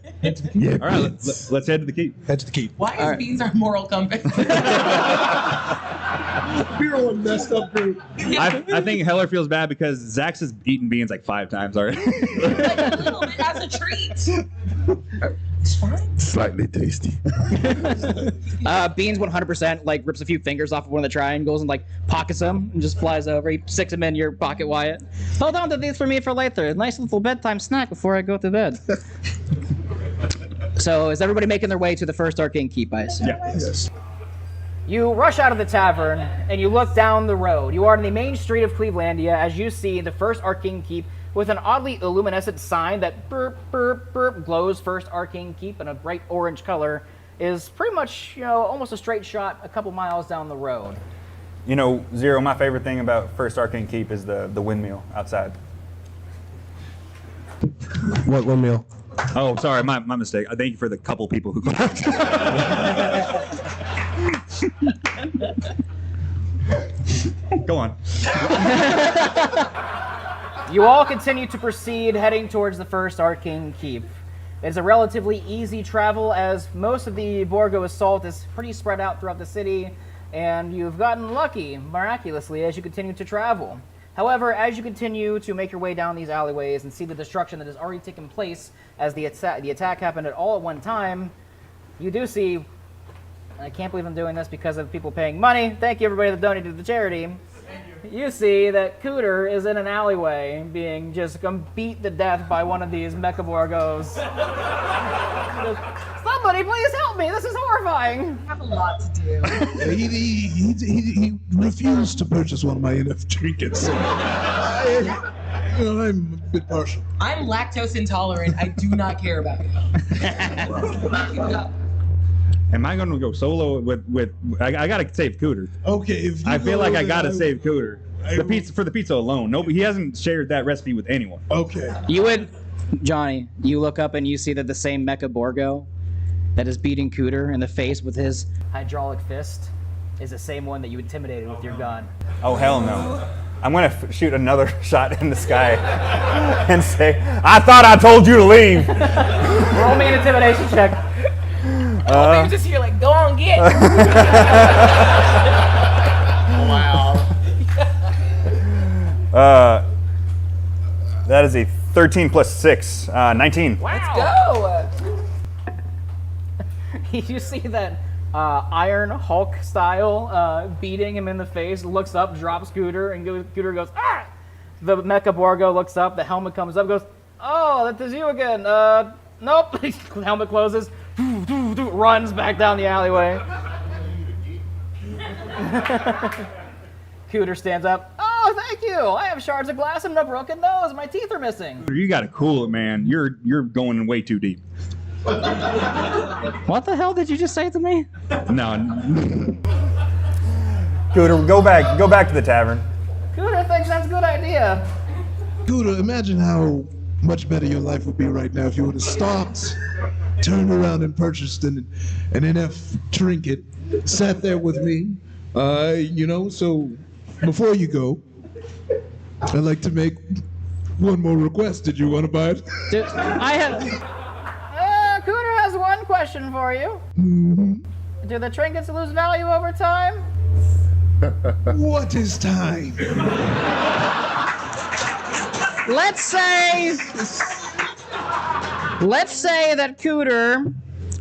Yeah. All right, let's head to the keep. Head to the keep. Why is Beans our moral compass? We're one messed up group. I think Heller feels bad because Zax has eaten Beans like 5 times already. Like a little bit as a treat. It's fine. Slightly tasty. Beans 100% rips a few fingers off of one of the triangles and pockets them and just flies over. He sticks them in your pocket, Wyatt. Hold on to these for me for later. A nice little bedtime snack before I go to bed. So is everybody making their way to the first Arcane Keep, I assume? Yeah. Yes. You rush out of the tavern and you look down the road. You are on the main street of Clevelandia as you see the first Arcane Keep with an oddly luminescent sign that burp, burp, burp glows First Arcane Keep in a bright orange color is pretty much, almost a straight shot a couple miles down the road. Zero, my favorite thing about First Arcane Keep is the windmill outside. What windmill? Oh, sorry, my mistake. Thank you for the couple people who clapped. Go on. You all continue to proceed, heading towards the first Arcane Keep. It's a relatively easy travel, as most of the Borgo assault is pretty spread out throughout the city, and you've gotten lucky, miraculously, as you continue to travel. However, as you continue to make your way down these alleyways and see the destruction that has already taken place as the attack happened all at one time, you do see, I can't believe I'm doing this because of people paying money. Thank you, everybody that donated to the charity. You see that Cooter is in an alleyway being just beat to death by one of these Mechaborgos. Somebody please help me, this is horrifying. I have a lot to do. He refused to purchase one of my NF trinkets. I'm a bit partial. I'm lactose intolerant. I do not care about you. Am I going to go solo with I got to save Cooter. Okay, if you I feel go, like I then got to save Cooter. For the pizza alone. Nobody, he hasn't shared that recipe with anyone. Okay. Johnny, you look up and you see that the same Mechaborgo that is beating Cooter in the face with his hydraulic fist is the same one that you intimidated with your gun. Oh, hell no. I'm going to shoot another shot in the sky and say, I thought I told you to leave. Roll me an intimidation check. I'm just here go on, get. Wow. That is a 13 plus 6, 19. Wow. Let's go. You see that Iron Hulk style beating him in the face, looks up, drops Cooter, and Cooter goes, ah! The Mechaborgo looks up, the helmet comes up, goes, oh, that is you again. Nope. The helmet closes, runs back down the alleyway. Cooter stands up. Oh, thank you. I have shards of glass and a broken nose. My teeth are missing. You got to cool it, man. You're going way too deep. What the hell did you just say to me? No. Cooter, go back to the tavern. Cooter thinks that's a good idea. Cooter, imagine how much better your life would be right now if you would have stopped, turned around and purchased an NF trinket, sat there with me. So before you go, I'd like to make one more request. Did you want to buy it? Cooter has one question for you. Mm-hmm. Do the trinkets lose value over time? What is time? Let's say that Cooter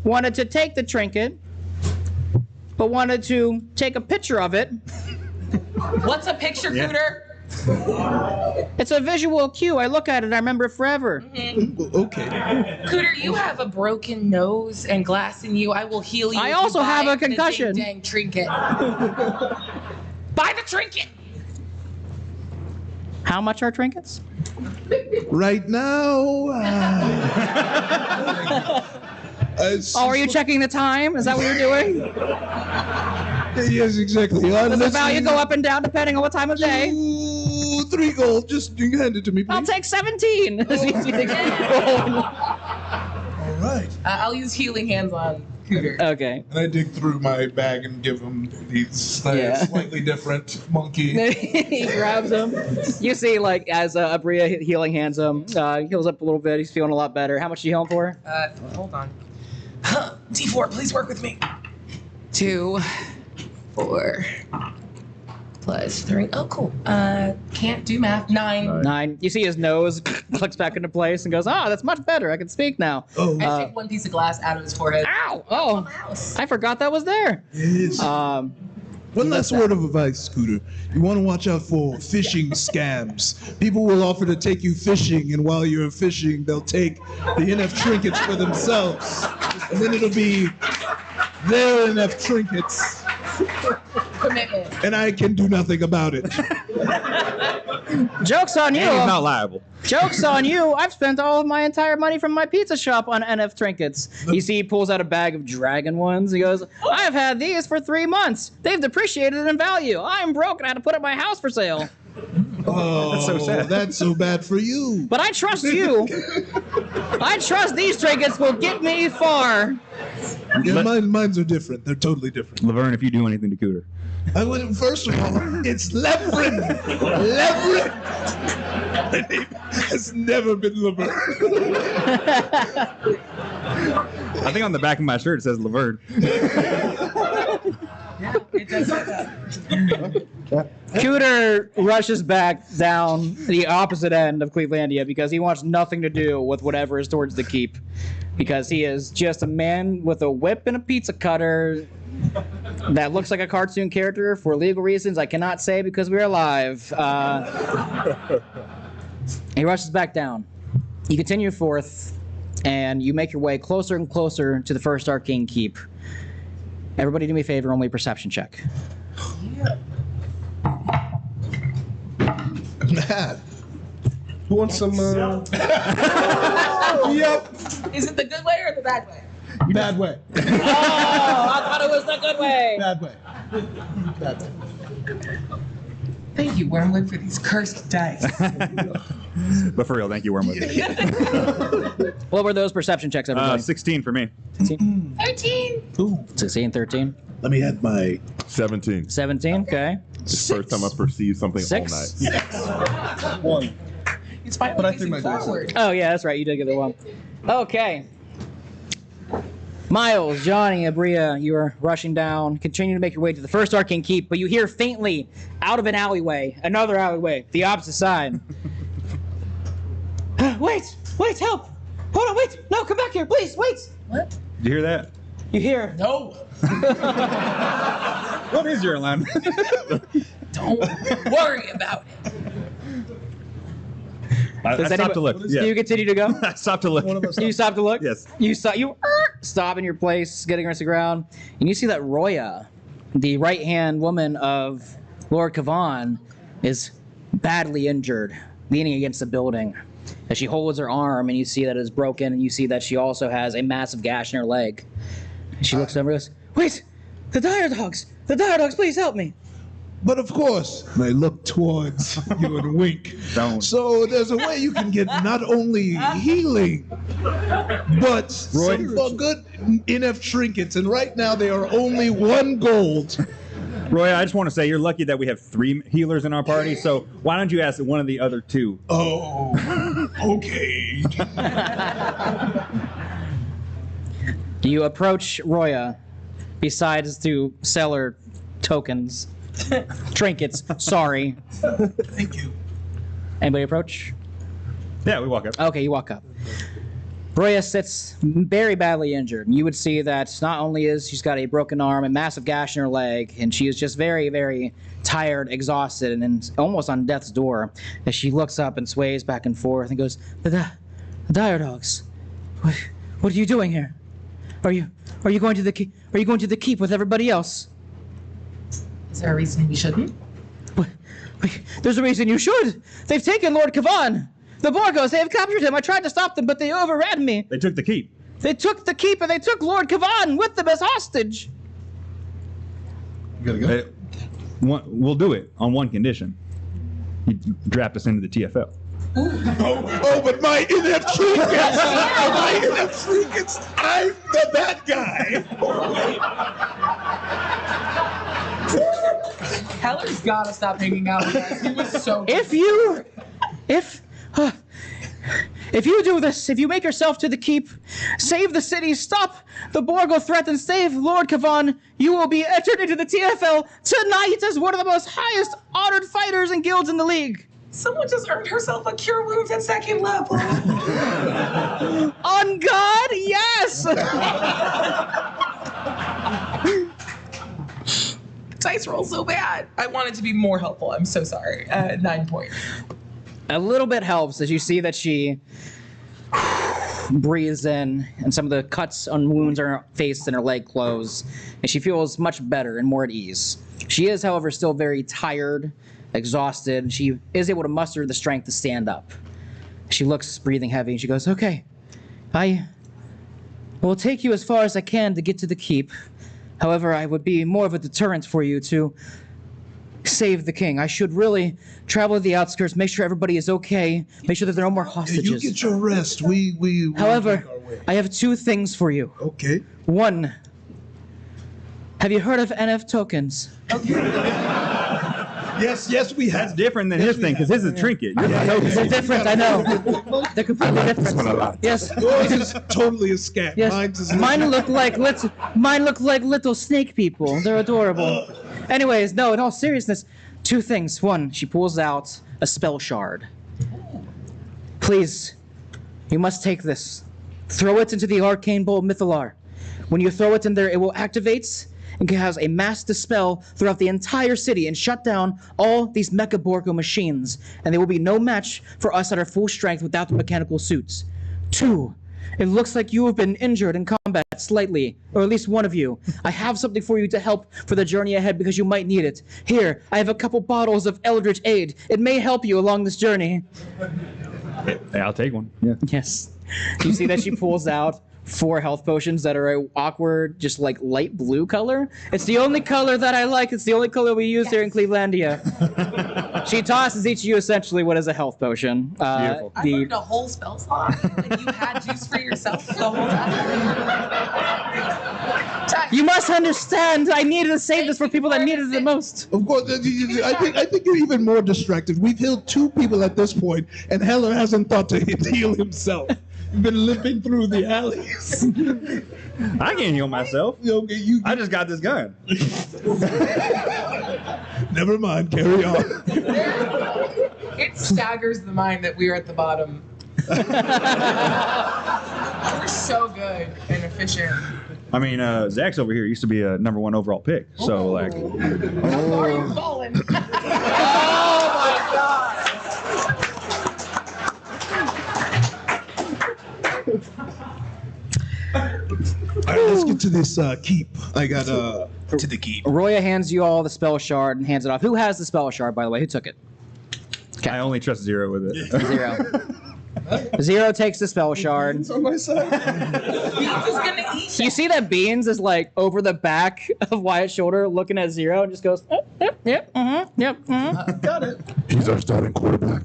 wanted to take the trinket, but wanted to take a picture of it. What's a picture, Cooter? It's a visual cue. I look at it, I remember it forever. Okay. Cooter, you have a broken nose and glass in you. I will heal you. I if also you have buy a concussion. The dang trinket. Buy the trinket. How much are trinkets? Right now. Oh, are you checking the time? Is that what you're doing? Yes, exactly. Does the value go up and down depending on what time of day? 3 gold. Just hand it to me, please. I'll take 17. All right. I'll use healing hands on Cooter. Okay. And I dig through my bag and give him these slightly different monkey. He grabs him. You see, like, as Abria healing hands him, heals up a little bit. He's feeling a lot better. How much do you heal him for? Hold on. D4, please work with me. 2, 4, plus 3. Oh, cool. Can't do math. 9. 9. You see his nose clicks back into place and goes, that's much better. I can speak now. Oh. I take one piece of glass out of his forehead. Ow! Oh, I forgot that was there. Yes. One last word of advice, Scooter. You want to watch out for phishing scams. People will offer to take you fishing, and while you're fishing, they'll take the NF trinkets for themselves. And then it'll be their NF trinkets. Commitment. And I can do nothing about it. Joke's on you. And he's not liable. Joke's on you. I've spent all of my entire money from my pizza shop on NF trinkets. You see, he pulls out a bag of dragon ones. He goes, I've had these for 3 months. They've depreciated in value. I'm broke and I had to put up my house for sale. Oh, That's so sad. That's so bad for you. But I trust you. I trust these trinkets will get me far. Yeah, mines are different. They're totally different. Laverne, if you do anything to Cooter. I would, first of all, it's Levrin. Levrin. My name has never been Laverne. I think on the back of my shirt it says Laverne. Yeah, it does say that. Cooter rushes back down the opposite end of Clevelandia because he wants nothing to do with whatever is towards the keep. Because he is just a man with a whip and a pizza cutter that looks like a cartoon character for legal reasons I cannot say because we're live. He rushes back down. You continue forth, and you make your way closer and closer to the first arcane keep. Everybody do me a favor, only a perception check. Mad. Who wants some? Yep. Is it the good way or the bad way? Bad way. Oh, I thought it was the good way. Bad way. Bad way. Thank you, Wormwood, for these cursed dice. But for real, thank you, Wormwood. What were those perception checks, everybody? 16 for me. 16? 13. Ooh. 16, 13. Let me add my 17. 17, okay. It's the first time I've perceived something 6. all night. 1. It's fine. But I facing think my dice forward. Oh, yeah, that's right. You did get the one. Okay. Miles, Johnny, Abria, you are rushing down, continue to make your way to the first arcane keep, but you hear faintly out of an alleyway, another alleyway, the opposite side. Wait, help! Hold on, wait! No, come back here, please, wait! What? Did you hear that? You hear? No. What is your alarm? Don't worry about it. I stopped to look. Do you continue to go? I stopped to look. You stop to look? Yes. You stop in your place, getting against the ground, and you see that Roya, the right-hand woman of Lord Kavan, is badly injured, leaning against the building. As she holds her arm, and you see that it is broken, and you see that she also has a massive gash in her leg. And she looks over and goes, "Wait! The dire dogs! The dire dogs, please help me!" But of course, and I look towards you and wink. Don't. So there's a way you can get not only healing, but some good NF trinkets. And right now they are only 1 gold. Roy, I just want to say you're lucky that we have 3 healers in our party, so why don't you ask one of the other 2? Oh, okay. You approach Roya, besides to sell her tokens. Trinkets, sorry. Thank you. Anybody approach? Yeah, we walk up. Okay, you walk up. Roya sits very badly injured. You would see that not only is she's got a broken arm, a massive gash in her leg, and she is just very, very tired, exhausted, and almost on death's door as she looks up and sways back and forth and goes, the dire dogs. What are you doing here? Are you going to the keep with everybody else? Is there a reason we shouldn't? There's a reason you should. They've taken Lord Kavan. The Borgos, they have captured him. I tried to stop them, but they overran me. They took the keep. They took the keep, and they took Lord Kavan with them as hostage. You gotta go. We'll do it on one condition. You draft us into the TFL. But my inept trinkets! My inept trinkets! I'm the bad guy! Heller's gotta stop hanging out with us. He was so good. If you do this, if you make yourself to the keep, save the city, stop the Borgo threat, and save Lord Kavan, you will be entered into the TFL tonight as one of the most highest honored fighters and guilds in the league. Someone just earned herself a cure wounds at 2nd level. On God, yes! Dice roll so bad. I wanted to be more helpful. I'm so sorry. 9 points. A little bit helps as you see that she breathes in and some of the cuts on wounds on her face and her leg close, and she feels much better and more at ease. She is, however, still very tired, exhausted. She is able to muster the strength to stand up. She looks breathing heavy and she goes, okay, I will take you as far as I can to get to the keep. However, I would be more of a deterrent for you to save the king. I should really travel to the outskirts, make sure everybody is okay, make sure that there are no more hostages. You get your rest. However, I have 2 things for you. Okay. 1, have you heard of NF tokens? Yes, we have. That's different than his thing, because his is a trinket. They're different, I know. They're completely different. Yes. Yours is totally a scam. Yes. Mine look like little snake people. They're adorable. Anyways, no, in all seriousness, 2 things. 1, she pulls out a spell shard. Please, you must take this. Throw it into the arcane bowl of Mythalar. When you throw it in there, it will activate and has a mass dispel throughout the entire city and shut down all these Mecha Borgo machines, and there will be no match for us at our full strength without the mechanical suits. 2, it looks like you have been injured in combat slightly, or at least one of you. I have something for you to help for the journey ahead because you might need it. Here, I have a couple bottles of Eldritch Aid. It may help you along this journey. Hey, I'll take one. Yeah. Yes. You see that she pulls out 4 health potions that are a awkward, just like light blue color. It's the only color that I like. It's the only color we use here in Clevelandia. She tosses each of you essentially what is a health potion. Beautiful. I learned a whole spell slot, and you had juice for yourself the whole time. You must understand, I needed to save this for people that needed it the most. Of course, I think you're even more distracted. We've healed 2 people at this point, and Heller hasn't thought to heal himself. You've been limping through the alleys. I can't heal myself. I just got this gun. Never mind, carry on. It staggers the mind that we're at the bottom. We're so good and efficient. I mean, Zach's over here used to be a #1 overall pick, so like. How far are you falling? Oh my God! All right, let's get to this keep. I got to the keep. Roya hands you all the spell shard and hands it off. Who has the spell shard, by the way? Who took it? I only trust Zero with it. 0. 0 takes the spell shard. It's on my side. Beans is gonna eat. You see that Beans is like over the back of Wyatt's shoulder looking at 0 and just goes, yep, Got it. He's our starting quarterback.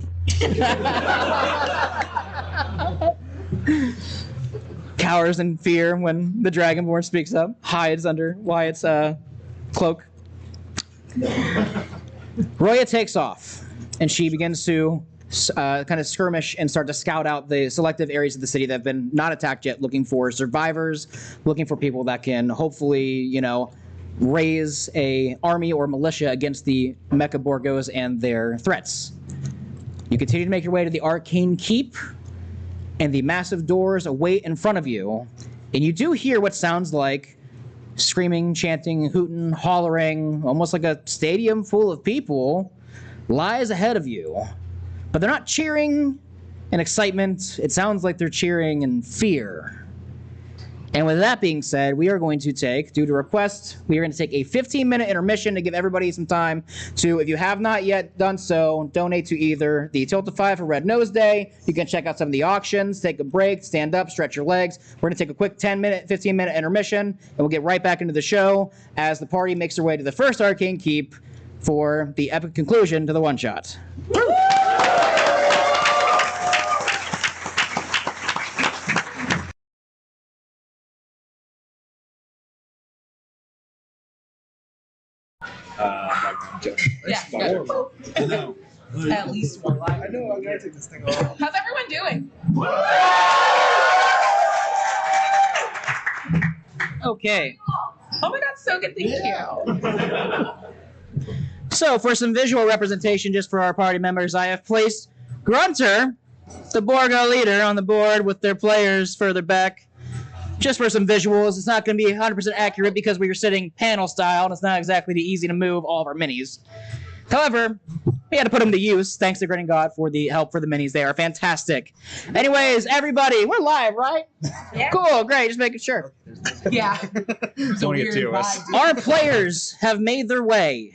Cowers in fear when the Dragonborn speaks up, hides under Wyatt's cloak. Roya takes off, and she begins to kind of skirmish and start to scout out the selective areas of the city that have been not attacked yet, looking for survivors, looking for people that can hopefully, raise a army or militia against the Mecha Borgos and their threats. You continue to make your way to the Arcane Keep. and the massive doors await in front of you. And you do hear what sounds like screaming, chanting, hooting, hollering, almost like a stadium full of people lies ahead of you. But they're not cheering in excitement. It sounds like they're cheering in fear. And with that being said, we are going to take, due to request, we are going to take a 15-minute intermission to give everybody some time to, if you have not yet done so, donate to either the Tiltify for Red Nose Day. You can check out some of the auctions, take a break, stand up, stretch your legs. We're going to take a quick 10-minute, 15-minute intermission, and we'll get right back into the show as the party makes their way to the first Arcane Keep for the epic conclusion to the one-shot. Yeah. At least one. I know. I gotta take this thing off. How's everyone doing? Okay. Oh my God, so good. Thank you. So, for some visual representation just for our party members, I have placed Grunter, the Borgo leader, on the board with their players further back. Just for some visuals, it's not going to be 100% accurate because we are sitting panel style, and it's not exactly easy to move all of our minis. However, we had to put them to use. Thanks to Grinning God for the help for the minis. They are fantastic. Anyways, everybody, we're live, right? Yeah. Cool, great. Just making sure. Yeah. Don't want to get two of us. Our players have made their way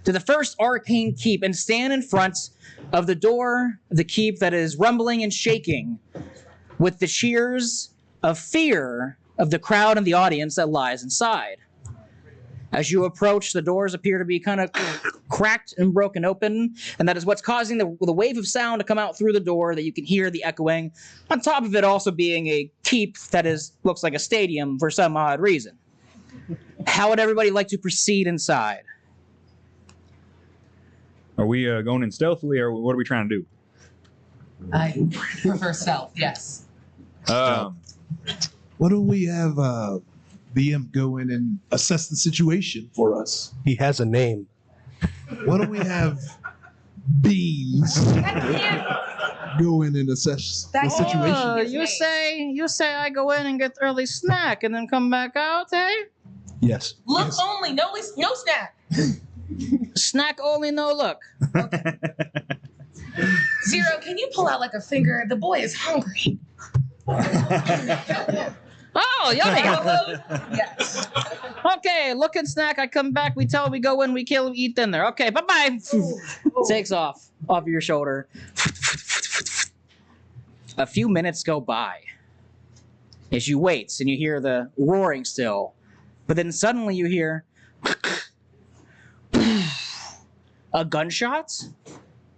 to the first Arcane Keep and stand in front of the door of the keep that is rumbling and shaking with the cheers of fear of the crowd and the audience that lies inside. As you approach, the doors appear to be kind of cracked and broken open, and that is what's causing the wave of sound to come out through the door that you can hear the echoing, on top of it also being a keep that looks like a stadium for some odd reason. How would everybody like to proceed inside? Are we going in stealthily, or what are we trying to do? I prefer stealth, yes. Why don't we have BM go in and assess the situation for us? He has a name. Why don't we have Beans go in and assess the situation? Oh, you say I go in and get early snack and then come back out, eh? Yes. Look only, no snack. Snack only, no look. Zero, can you pull out like a finger? The boy is hungry. Oh, yummy! Yes. Okay, look and snack. I come back. We tell. We go in. We kill. We eat dinner. Okay, bye bye. Takes off your shoulder. A few minutes go by as you wait, and you hear the roaring still, but then suddenly you hear a gunshot,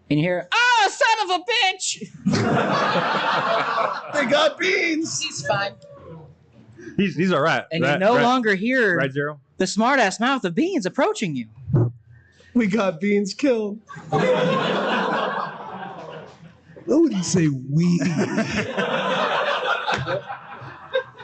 and you hear, "Oh, son of a bitch!" They got Beans. He's fine. He's all right. And you no longer hear right, Zero? the smart-ass mouth of Beans approaching you. We got Beans killed. I wouldn't say we.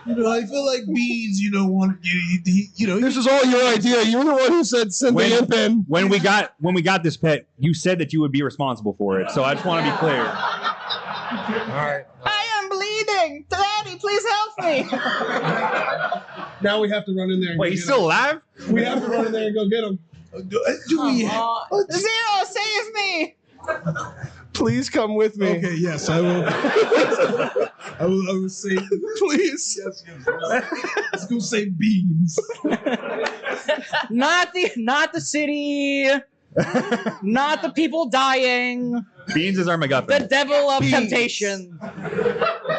I feel like Beans, wanted you. This is all your idea. You were the one who said send the imp in. When we got this pet, you said that you would be responsible for it. So I just want to be clear. All right. I am bleeding. Daddy, please help me. Now we have to run in there. And Wait, he's still alive? We have to run in there and go get him. Do we? Zero, save me. Please come with me. Okay, yes, I will. I will say, please. Yes. Let's go say Beans. Not the city. Not the people dying. Beans is our MacGuffin. The devil of Beans. temptation.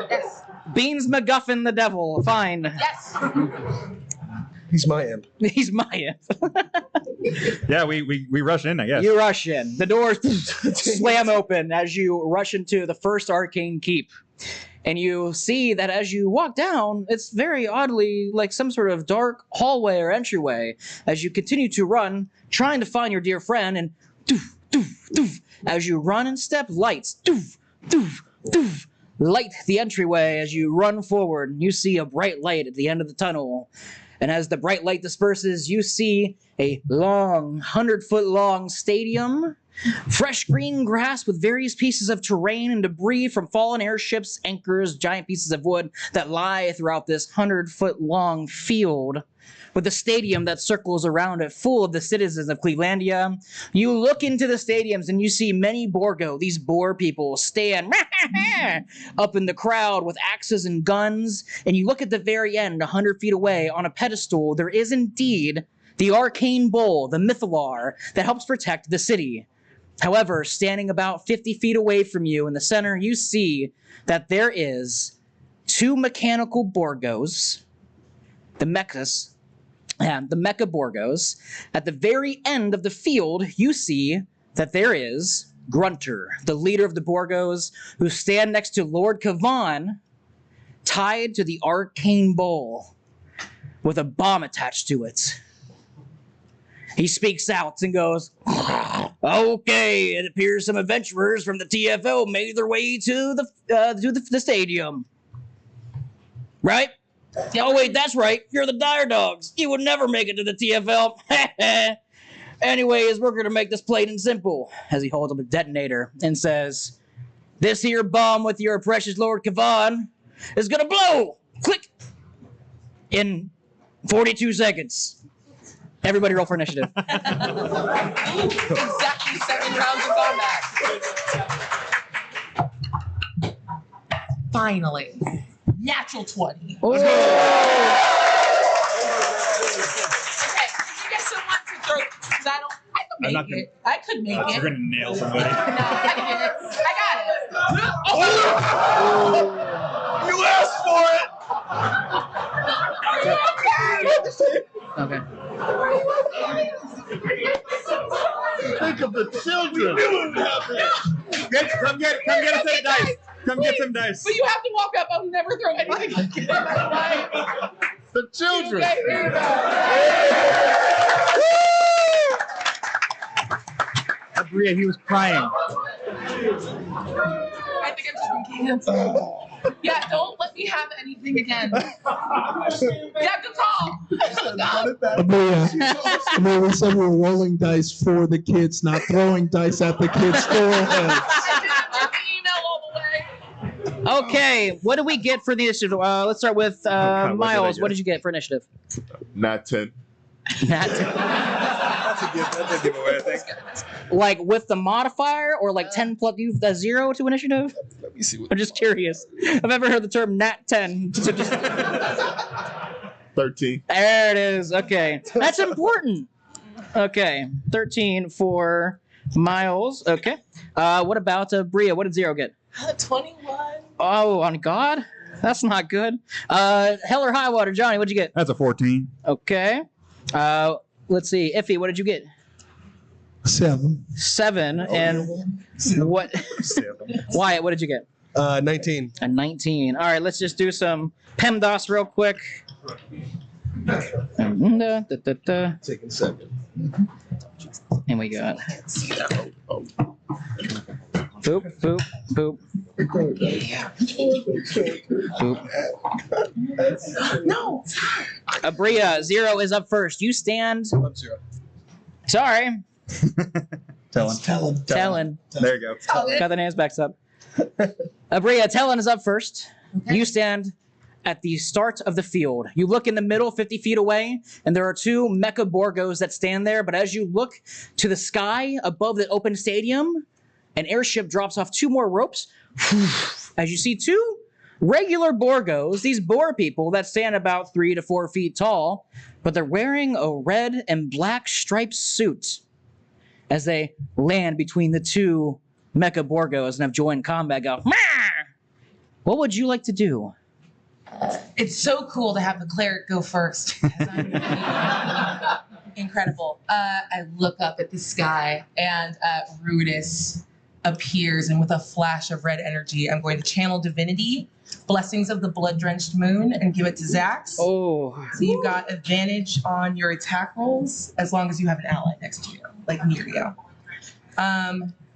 Yes. Beans MacGuffin the devil. Fine. Yes. He's my imp. He's my imp. Yeah, we rush in, I guess. You rush in. The doors slam open as you rush into the first Arcane Keep. And you see that as you walk down, it's very oddly like some sort of dark hallway or entryway as you continue to run, trying to find your dear friend, and doof, doof, doof. As you run and step, lights, doof, doof, doof, light the entryway as you run forward. You see a bright light at the end of the tunnel. And as the bright light disperses, you see a long, 100-foot long stadium Fresh green grass with various pieces of terrain and debris from fallen airships, anchors, giant pieces of wood that lie throughout this 100-foot-long field, with a stadium that circles around it full of the citizens of Clevelandia. You look into the stadiums and you see many Borgo, these boar people, stand up in the crowd with axes and guns. And you look at the very end, 100 feet away, on a pedestal, there is indeed the arcane bull, the Mythalar, that helps protect the city. However, standing about 50 feet away from you in the center, you see that there is 2 mechanical Borgos, the Mechas, and the Mecha Borgos. At the very end of the field, you see that there is Grunter, the leader of the Borgos, who stand next to Lord Kavan, tied to the arcane bull with a bomb attached to it. He speaks out and goes, "Okay, it appears some adventurers from the TFL made their way to the stadium. Right? Oh, wait, that's right. You're the Dire Dogs. You would never make it to the TFL. Anyways, we're going to make this plain and simple," as he holds up a detonator and says, "This here bomb with your precious Lord Kavan is going to blow. Click. In 42 seconds. Everybody roll for initiative." Exactly 7 rounds of combat. Finally. Natural 20. Oh. Okay, you get someone to throw, because I could make it. I could make it. You're gonna nail somebody. No, I did it. I got it. Oh. You asked for it! Okay. Think of the children! Come get a set of dice. Come get some dice. But you have to walk up. I'll never throw anything again. Right? The children! Okay, here you go. Bria, he was crying. I think I've just been canceled. Yeah, don't let me have anything again. Yeah, good call. Amelia, we said we were rolling dice for the kids, not throwing dice at the kids' foreheads. I didn't do the email all the way. Okay, what do we get for the initiative? Let's start with Miles. What did you get for initiative? Not 10. That's a giveaway, I think. Like with the modifier, or like 10 plus you 0 to initiative? Let me see what. I'm just curious. I've never heard the term nat 10. So just 13. there it is. Okay, that's important. Okay, 13 for Miles. Okay. What about Bria? What did 0 get? 21. Oh, on God, that's not good. Hell or high water, Johnny. What'd you get? That's a 14. Okay. Let's see, Iffy. What did you get? 7. 7. And what? Wyatt, what did you get? 19. A 19. All right, let's just do some PEMDAS real quick. Taking 7. And we got boop, boop, boop. Boop. No. Bria, 0 is up first. You stand. I'm 0. Sorry. Tellin. There you go. Got the names backed up. Bria, Tellin is up first. Okay. You stand at the start of the field. You look in the middle, 50 feet away, and there are 2 Mecha Borgos that stand there. But as you look to the sky above the open stadium, an airship drops off 2 more ropes. As you see 2 regular Borgos, these boar people that stand about 3 to 4 feet tall, but they're wearing a red and black striped suit as they land between the 2 Mecha Borgos and have joined combat. Go, "Mah!" What would you like to do? It's so cool to have the cleric go first. Incredible. I look up at the sky and Rudis appears, and with a flash of red energy, I'm going to channel divinity, blessings of the blood-drenched moon, and give it to Zax. Oh. So you've got advantage on your attack rolls as long as you have an ally next to you, like near you.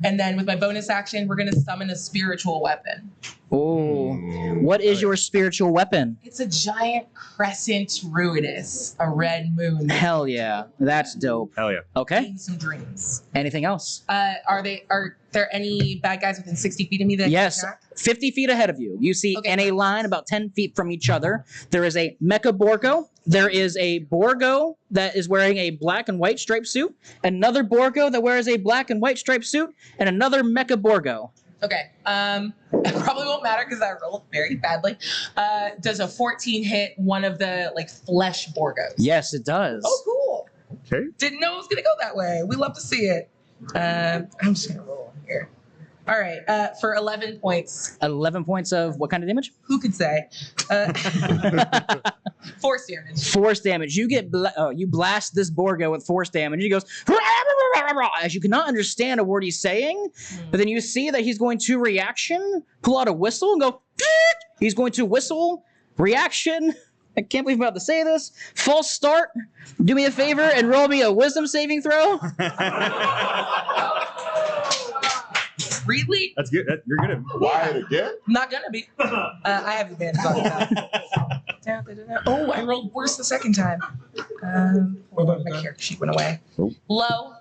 And then with my bonus action, we're going to summon a spiritual weapon. Oh, what is your spiritual weapon? It's a giant crescent ruinous, a red moon. Hell yeah, that's dope. Hell yeah. Okay. Seeing some dreams. Anything else? Are there any bad guys within 60 feet of me that I can Yes, attack? 50 feet ahead of you. You see Okay. in a line about 10 feet from each other, there is a Mecha Borgo. There is a Borgo that is wearing a black and white striped suit, another Borgo that wears a black and white striped suit, and another Mecha Borgo. Okay. It probably won't matter because I rolled very badly. Does a 14 hit one of the like flesh Borgos? Yes, it does. Oh, cool. Okay. Didn't know it was gonna go that way. We love to see it. I'm just gonna roll here. All right. For 11 points. 11 points of what kind of damage? Who could say? Force damage. Force damage. You get you blast this Borgo with force damage. He goes as you cannot understand a word he's saying, but then you see that he's going to reaction, pull out a whistle, and go. He's going to whistle reaction. I can't believe I'm about to say this. False start. Do me a favor and roll me a wisdom saving throw. Really? That's good. You're good at Why again? Not gonna be. I have advantage on that. Oh, I rolled worse the second time. My character sheet went away. Low.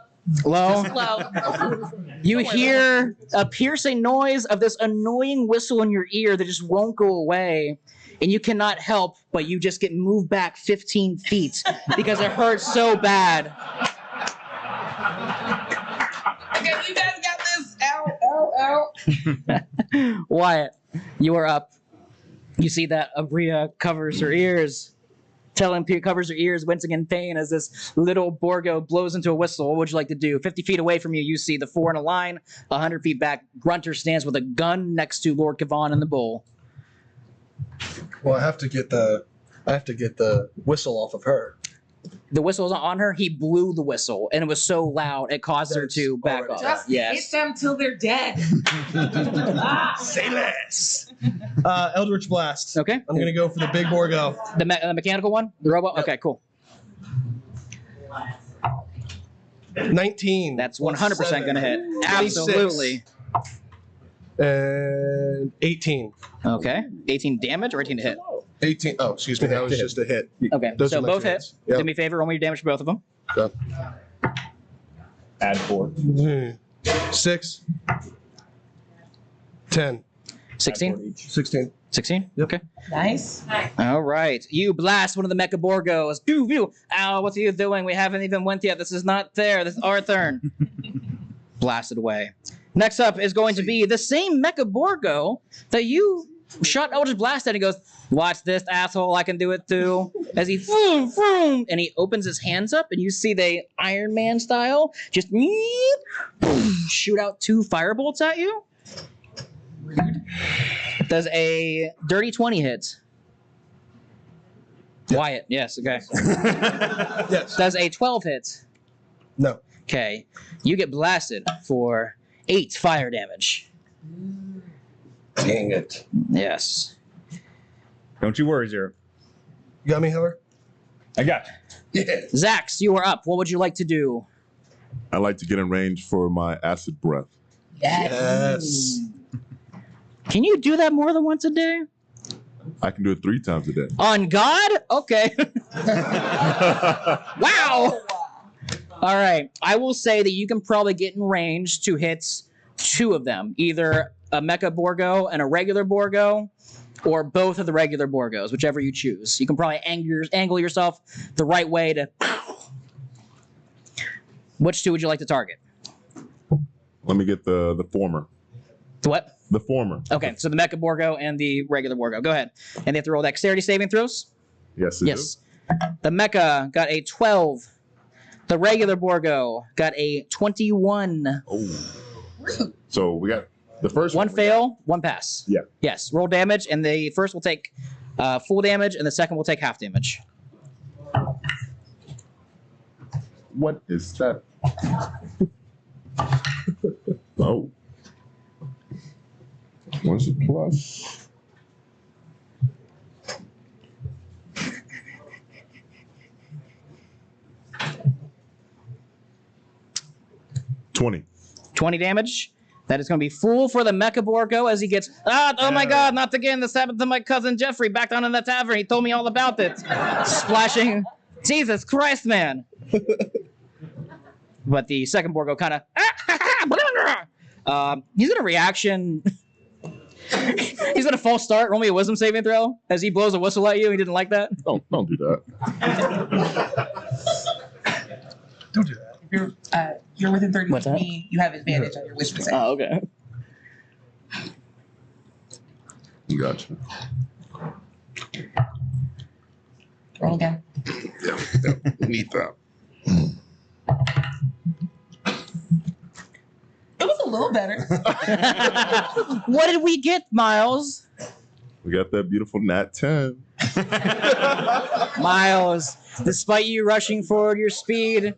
Low. Low. You hear a piercing noise of this annoying whistle in your ear that just won't go away. And you cannot help, but you just get moved back 15 feet because it hurts so bad. Okay, you guys got this. Ow, ow, ow. Wyatt, you are up. You see that Abria covers her ears, covers her ears, wincing in pain as this little Borgo blows into a whistle. What would you like to do? 50 feet away from you, you see the four in a line. 100 feet back, Grunter stands with a gun next to Lord Kavan and the bull. Well, I have to get the whistle off of her. The whistle was on her. He blew the whistle, and it was so loud it caused her to back off. Just hit them till they're dead. Say less. Eldritch Blast. Okay. I'm gonna go for the big Borgo. The mechanical one? The robot? Okay, cool. 19. That's 100% going to hit. 26. Absolutely. And 18. Okay. 18 damage or 18 to hit? 18. Oh, excuse me. That was just a hit. Okay, Those so are my both two hit. hits. Yep. Do me a favor, roll me your damage for both of them. Yep. add 4. 6. 10. 16? 16. 16? Yep. Okay. Nice. All right. You blast one of the Mecha Borgos. Pew, pew. Ow, what are you doing? We haven't even went yet. This is not there. This is our turn. Blasted away. Next up is going to be the same Mecha Borgo that you shot Eldritch Blast at. He goes, watch this, asshole. I can do it too. As he vroom, vroom, and he opens his hands up, and you see they Iron Man style just shoot out 2 firebolts at you. Does a dirty 20 hit? Wyatt, yes, okay. Yes. Does a 12 hit? No. Okay. You get blasted for 8 fire damage. Dang it. Yes. Don't you worry, Zero. You got me, Heller? I got you. Yeah. Zax, you are up. What would you like to do? I like to get in range for my acid breath. Yes. Can you do that more than once a day? I can do it 3 times a day. On God? Okay. Wow. All right. I will say that you can probably get in range to hit 2 of them, either a Mecha Borgo and a regular Borgo, or both of the regular Borgos, whichever you choose. You can probably angle yourself the right way to... Which 2 would you like to target? Let me get the former. What? The former. Okay, so the Mecha Borgo and the regular Borgo. Go ahead. And they have to roll dexterity saving throws? Yes, it Yes. The Mecha got a 12. The regular Borgo got a 21. Oh. So we got the first one fail, 1 pass. Yeah. Yes. Roll damage, and the first will take full damage, and the second will take half damage. What is that? Oh. What's the plus? $20. 20 damage. That is going to be full for the Mecha Borgo as he gets, oh my God, not again. This happened to my cousin Jeffrey back down in the tavern. He told me all about it. Splashing. Jesus Christ, man. But the second Borgo kind of, he's going to reaction. He's going to false start. Roll me a wisdom saving throw as he blows a whistle at you. He didn't like that. Don't do that. Don't do that. You're within 30 What's feet of that? me. You have advantage on your wisdom save. Oh, okay. Gotcha. Roll again. Yeah. Need that. It was a little better. What did we get, Miles? We got that beautiful nat 10. Miles, despite you rushing forward your speed,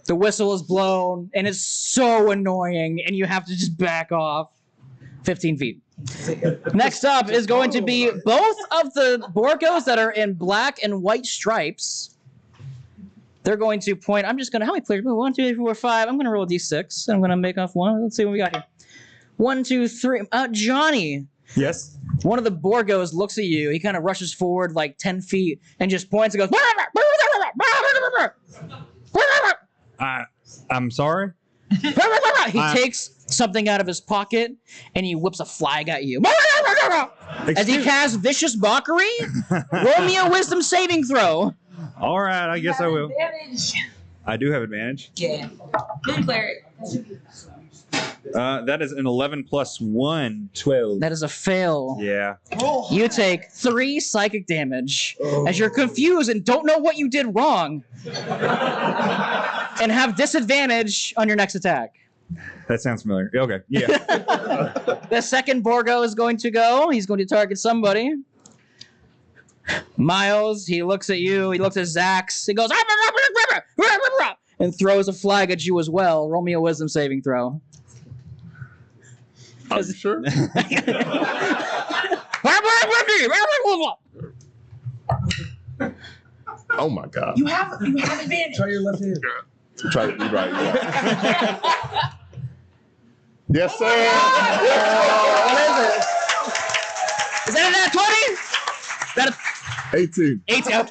the whistle is blown, and it's so annoying, and you have to just back off 15 feet. Next up is going to be both of the Borgos that are in black and white stripes. They're going to point. I'm just going to, how many players? 1, 2, 3, 4, 5. I'm going to roll a d6. I'm going to make off one. Let's see what we got here. 1, 2, 3. Johnny. Yes. One of the Borgos looks at you. He kind of rushes forward like 10 feet and just points and goes, I'm sorry. He takes something out of his pocket and he whips a flag at you. As he casts vicious mockery, roll me a wisdom saving throw. All right, I guess I will. Advantage. I do have advantage. Yeah. Good cleric. That is an 11 plus 1, 12. That is a fail. Yeah. You take 3 psychic damage as you're confused and don't know what you did wrong. And have disadvantage on your next attack. That sounds familiar. Okay. Yeah. The second Borgo is going to go. He's going to target somebody. Miles, he looks at you. He looks at Zax. He goes, and throws a flag at you as well. Roll me a wisdom saving throw. Are you sure? Oh my God. You have advantage. Try your left hand. Try to be right. Yeah. Yes, sir. What is it? Is that a nat 20? Is that a 18. 18?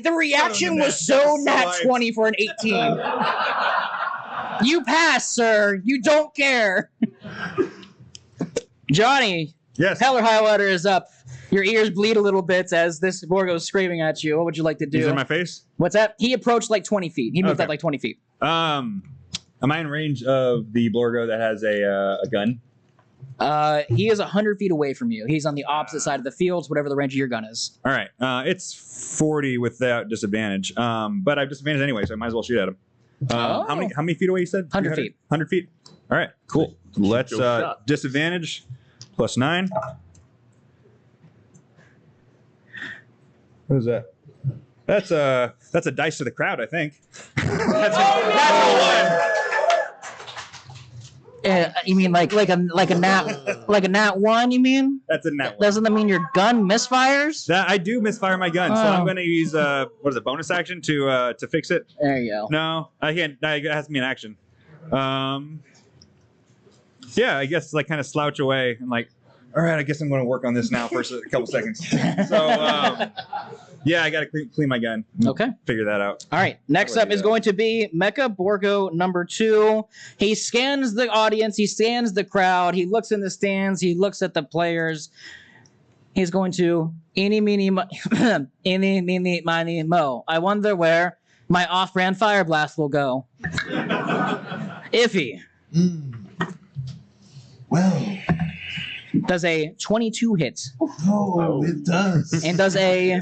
The reaction was so nat 20 for an 18. You pass, sir. You don't care. Johnny. Yes. Heller Highlighter is up. Your ears bleed a little bit as this Borgo is screaming at you. What would you like to do? He's in my face? What's that? He approached like 20 feet. He moved Okay. up like 20 feet. Am I in range of the Borgo that has a gun? He is 100 feet away from you. He's on the opposite side of the fields, whatever the range of your gun is. All right. It's 40 without disadvantage. But I have disadvantage anyway, so I might as well shoot at him. How many feet away you said? 100 feet. 100 feet. All right. Cool. Let's disadvantage plus 9. What is that? That's a dice to the crowd, I think. That's You mean like a nat 1? You mean? That's a nat 1. Doesn't that mean your gun misfires? That I do misfire my gun, so I'm going to use what is it, bonus action to fix it? There you go. No, I can't. It has to be an action. Yeah, I guess like kind of slouch away and like, all right, I guess I'm going to work on this now for a couple seconds. So yeah, I got to clean my gun. Okay. Figure that out. All right. Next up is going to be Mecha Borgo number 2. He scans the audience. He scans the crowd. He looks in the stands. He looks at the players. He's going to eeny, meeny, miny, mo. I wonder where my off-brand fire blast will go. Iffy. Well, does a 22 hit. Oh, it does. And does a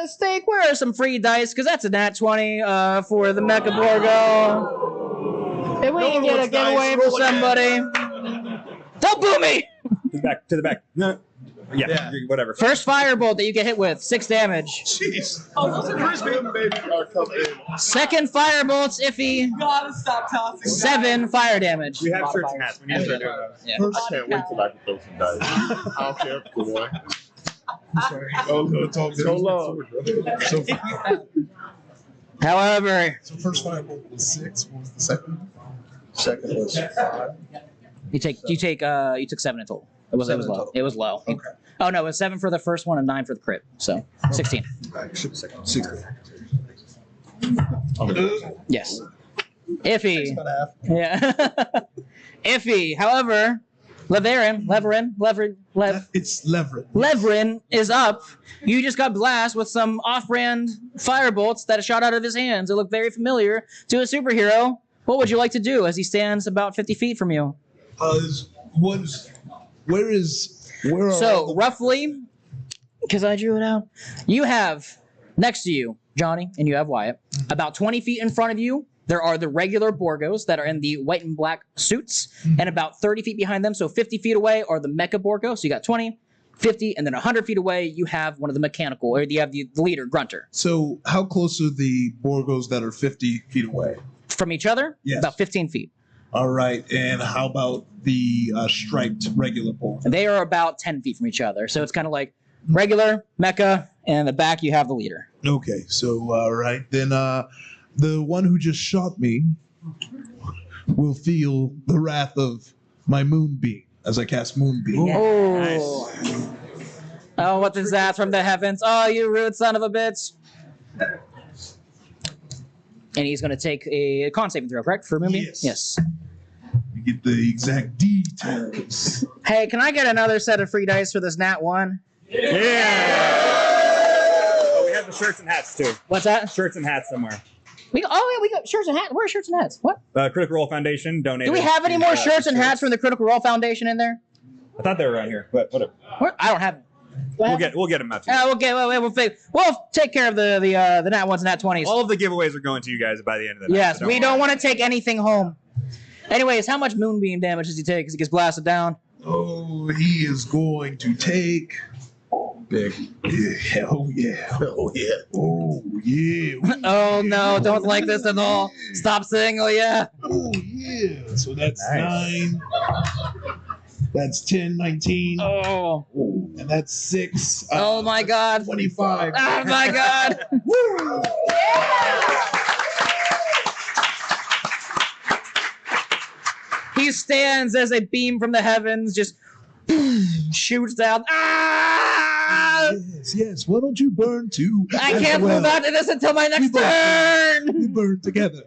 Steak, where are some free dice? Because that's a nat 20 for the Mecha Borgo. If we can get a giveaway for somebody. Don't boo me! To the back. No. Yeah, whatever. First firebolt that you get hit with, 6 damage. Jeez. Oh, those are crispy. Second firebolt's iffy. You gotta stop tossing. 7 fire damage. We have shirts and hats. We need to start doing those. Yeah. I can't wait till I can throw some dice. I don't care if it's one. Sorry. Oh, So long. However, So first firebolt was 6. What was the second? Second was 5. you took 7 in total. It was Seven in low. total. It was low. Okay. Oh no, it was 7 for the first one and 9 for the crit. So 16. Right, should be 16. Yes. Iffy. About half. Yeah. Iffy. However, It's leverage. Levrin is up. You just got blasted with some off-brand firebolts that shot out of his hands. It looked very familiar to a superhero. What would you like to do as he stands about 50 feet from you? Where are So, roughly, because I drew it out, you have next to you, Johnny, and you have Wyatt. About 20 feet in front of you, there are the regular Borgos that are in the white and black suits, and about 30 feet behind them, so 50 feet away, are the Mecha Borgos. So you got 20, 50, and then 100 feet away, you have one of the mechanical, or you have the leader, Grunter. So how close are the Borgos that are 50 feet away? From each other, Yes. about 15 feet. All right, and how about the striped regular Borg? They are about 10 feet from each other, so it's kind of like regular, Mecha, and in the back you have the leader. Okay, so all right, then the one who just shot me will feel the wrath of my moonbeam as I cast moonbeam. Oh. Oh, what is that from the heavens? Oh, you rude son of a bitch. And he's going to take a con saving throw, correct? For Moonbeam? Yes. You get the exact details. Hey, can I get another set of free dice for this nat 1? Yeah. Oh, we have the shirts and hats too. What's that? Shirts and hats somewhere. We got shirts and hats. Where are shirts and hats? What? Critical Role Foundation donated. Do we have any more shirts and shirts. hats from the Critical Role Foundation in there? I thought they were around here, but whatever. I don't have them. We'll get them out to you. We'll take care of the nat 1s and nat 20s. All of the giveaways are going to you guys by the end of the night. Yes, so we worry. don't want to take anything home. Anyways, how much Moonbeam damage does he take as he gets blasted down? Oh, he is going to take big. Yeah, oh yeah. Oh yeah. Oh yeah. Oh no, don't like this at all. Stop saying, oh yeah. Oh yeah. So that's Nice. 9. That's 10, 19. Oh. And that's 6. Oh my god. 25. Oh my god. Woo! He stands as a beam from the heavens just shoots down. Ah! Yes. Why don't you burn too? I as can't well? move out of this until my next turn. We burn together.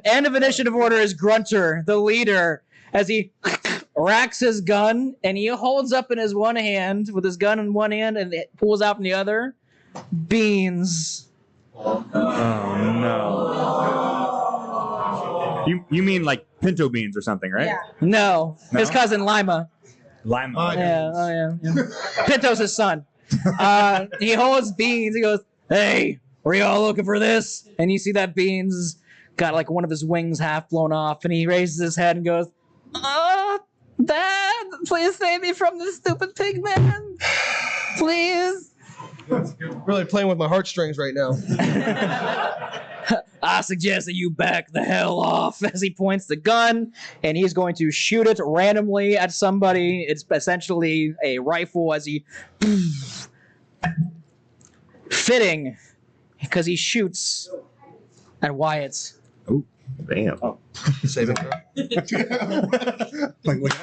End of initiative order is Grunter, the leader, as he racks his gun and he holds up in his one hand with his gun in one hand and it pulls out from the other beans. Oh no. You mean like pinto beans or something, right? Yeah. No, his cousin Lima. Lima. Yeah. Pinto's his son. He holds beans. He goes, "Hey, were y'all looking for this?" And you see that beans got like one of his wings half blown off, and he raises his head and goes, Dad, please save me from this stupid pig man. Please. Really playing with my heartstrings right now. I suggest that you back the hell off as he points the gun and he's going to shoot it randomly at somebody. It's essentially a rifle as he fitting because he shoots at Wyatt. Oh, damn. Oh. Saving throw. Like, look at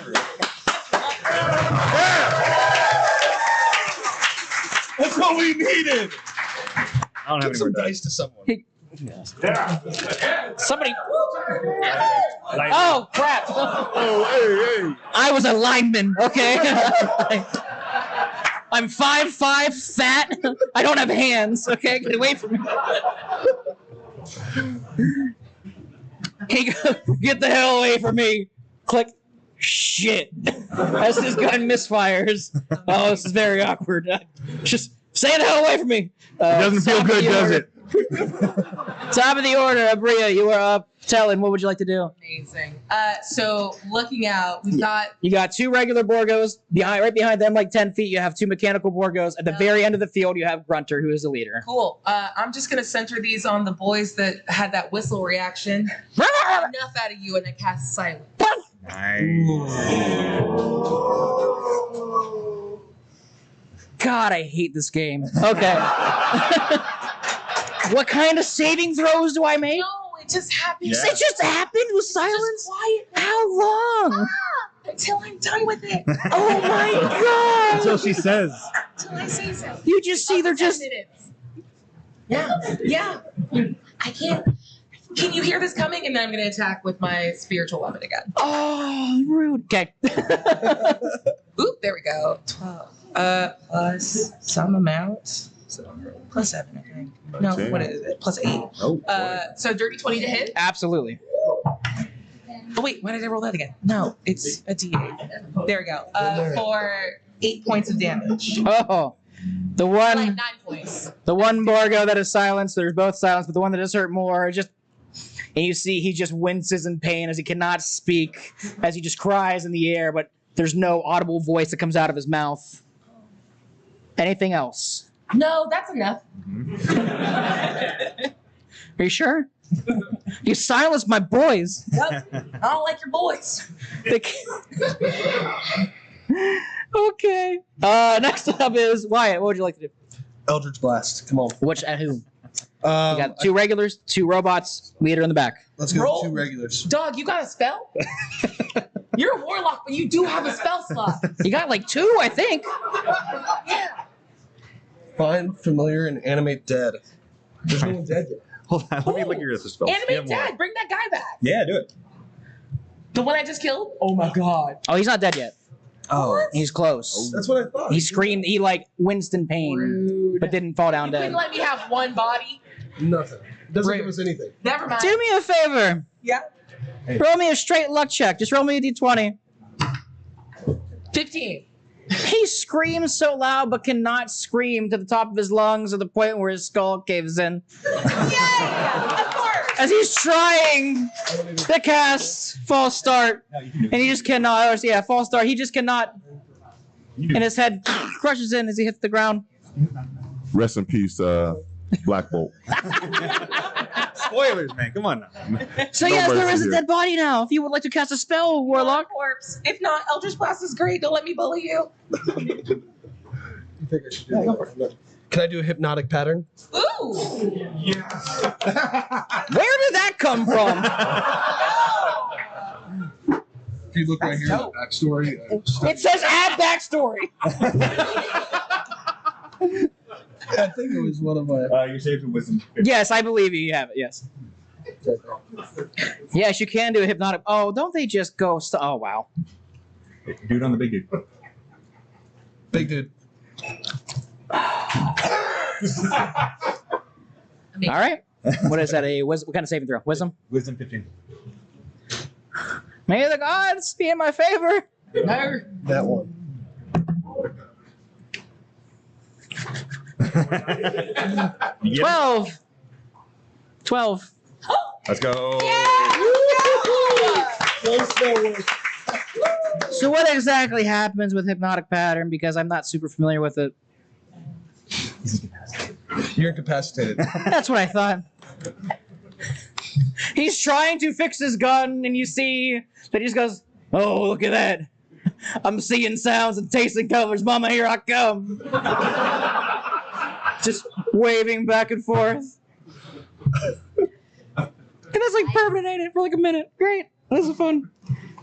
That's what we needed. I don't have Give any more some dice. dice to someone. Somebody. Oh crap! Oh, hey. I was a lineman. Okay. I'm 5'5", fat. I don't have hands. Okay, get away from me. Get the hell away from me. Click. Shit. As his gun misfires. Oh, this is very awkward. Just stay the hell away from me. It doesn't feel good, does it? Top of the order, Abria, you are up. Talon, what would you like to do? Amazing. So looking out, we've got You got 2 regular Borgos. Right behind them, like 10 feet, you have 2 mechanical Borgos. At the very end of the field, you have Grunter, who is the leader. cool. I'm just gonna center these on the boys that had that whistle reaction. Enough out of you, and I cast silence. God, I hate this game. Okay. What kind of saving throws do I make? No, it just happened. It just happened with silence? Quiet. How long? Until I'm done with it. Oh my god! Until she says. Until I say so. You just see they're just. 10 minutes. Yeah. I can't. Can you hear this coming? And then I'm going to attack with my spiritual weapon again. Oh, rude. Okay. Oop, there we go. 12. Plus some amount. So plus 7, I think. No, what is it? Plus 8. Oh, So dirty 20 to hit. Absolutely. Oh wait, why did I roll that again? No, it's a D8. There we go. For 8 points of damage. Oh. The one. Like 9 points. The one Borgo that is silenced, there's both silenced, but the one that does hurt more, just. And you see he just winces in pain as he cannot speak, as he just cries in the air, but there's no audible voice that comes out of his mouth. Anything else? No, that's enough. Are you sure? You silenced my boys. Yep. I don't like your boys. Okay. Next up is Wyatt. What would you like to do? Eldritch Blast. Come on. Which at who? We got 2 regulars, 2 robots, leader in the back. Let's go Roll. 2 regulars. Dog, you got a spell? You're a warlock, but you do have a spell slot. You got like 2, I think. Yeah. Find familiar and animate dead. There's no one dead yet. Hold on, let me look at the spell. Animate Dad, bring that guy back. Yeah, do it. The one I just killed? Oh my god. Oh, he's not dead yet. Oh. He's close. That's what I thought. He screamed. He like winced in pain, Rude. but didn't fall down You dead. couldn't let me have one body? Nothing. Doesn't Rude. give us anything. Never mind. Do me a favor. Yeah. Roll me a straight luck check. Just roll me a d20. 15. He screams so loud, but cannot scream to the top of his lungs to the point where his skull caves in. Yay! Of course. As he's trying to cast false start, and he just cannot. Or, yeah, false start. He just cannot. And his head crushes in as he hits the ground. Rest in peace, Black Bolt. Spoilers, man. Come on now. So No yes, there mercy is a here. dead body now. If you would like to cast a spell, Warlock. Corpse. If not, Eldritch Blast is great. Don't let me bully you. You think I should do that? Can I do a hypnotic pattern? Ooh. Where did that come from? If you look right here at the backstory. It says add backstory. I think it was one of my. You're saved with wisdom. Yes, I believe you have it. Yes. Yes, you can do a hypnotic. Oh, don't they just go? Oh, wow. Do it on the big dude. Big dude. All right. What is that? What kind of saving throw? Wisdom? Wisdom 15. May the gods be in my favor. No. That one. You get it? 12. 12. Let's go. So what exactly happens with hypnotic pattern? Because I'm not super familiar with it. You're incapacitated. That's what I thought. He's trying to fix his gun, and you see that he just goes, "Oh, look at that! I'm seeing sounds and tasting colors. Mama, here I come!" Just waving back and forth. And that's like permanent for like a minute. Great. This is fun.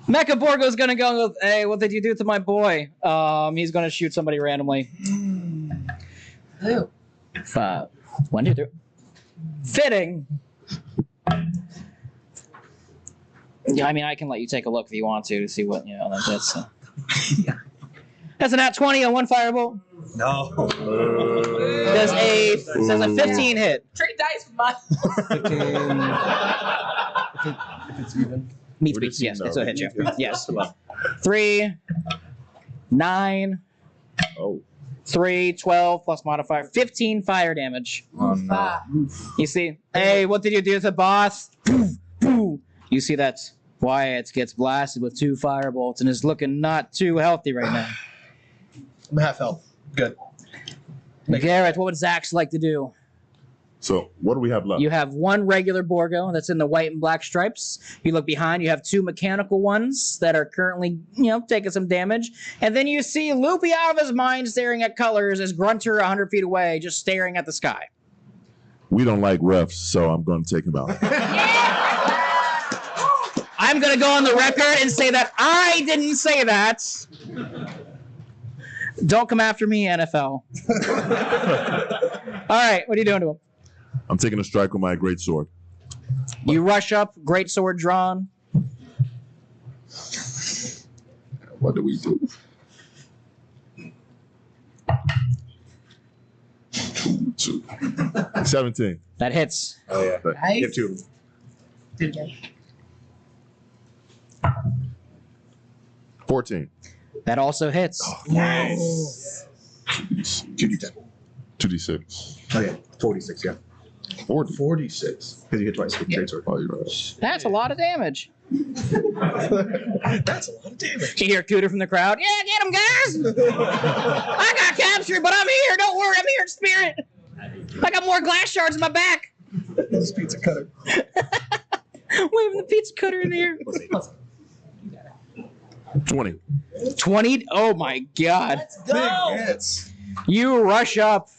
Mecha Borgo's gonna go and go, "Hey, what did you do to my boy?" He's gonna shoot somebody randomly. Who? 5, 1, 2, 3. Fitting. Yeah, I mean, I can let you take a look if you want to see what, you know, that's that's a nat 20 on one firebolt. No. Does a 15 hit. Trade dice with my. 15. If it's even. Meets beats, yes, that's what hit you. Yes. 3, 9, Oh. 3, 12 plus modifier, 15 fire damage. Oh, no. You see, hey, what did you do to the boss? You see that Wyatt gets blasted with 2 firebolts and is looking not too healthy right now. I'm half health. Good. Garrett, what would Zax like to do? So what do we have left? You have one regular Borgo that's in the white and black stripes. You look behind, you have two mechanical ones that are currently, taking some damage. And then you see Loopy out of his mind staring at colors as Grunter 100 feet away, just staring at the sky. We don't like refs, so I'm going to take him out. I'm going to go on the record and say that I didn't say that. Don't come after me, NFL. All right, what are you doing to him? I'm taking a strike with my great sword. You rush up, great sword drawn. What do we do? 17. That hits. Oh yeah. Nice. Get two. Did you? 14. That also hits. Nice. 2d10. 2d6. Oh yeah. 46. Yeah. 46. Because you hit twice with great sword. Oh, you're right. That's a lot of damage. That's a lot of damage. You hear Cooter from the crowd. Yeah, get him, guys! I got captured, but I'm here. Don't worry, I'm here in spirit. I got more glass shards in my back. This pizza cutter. Waving the pizza cutter in the air. 20. 20? Oh my god. Let's go. Big hits. You rush up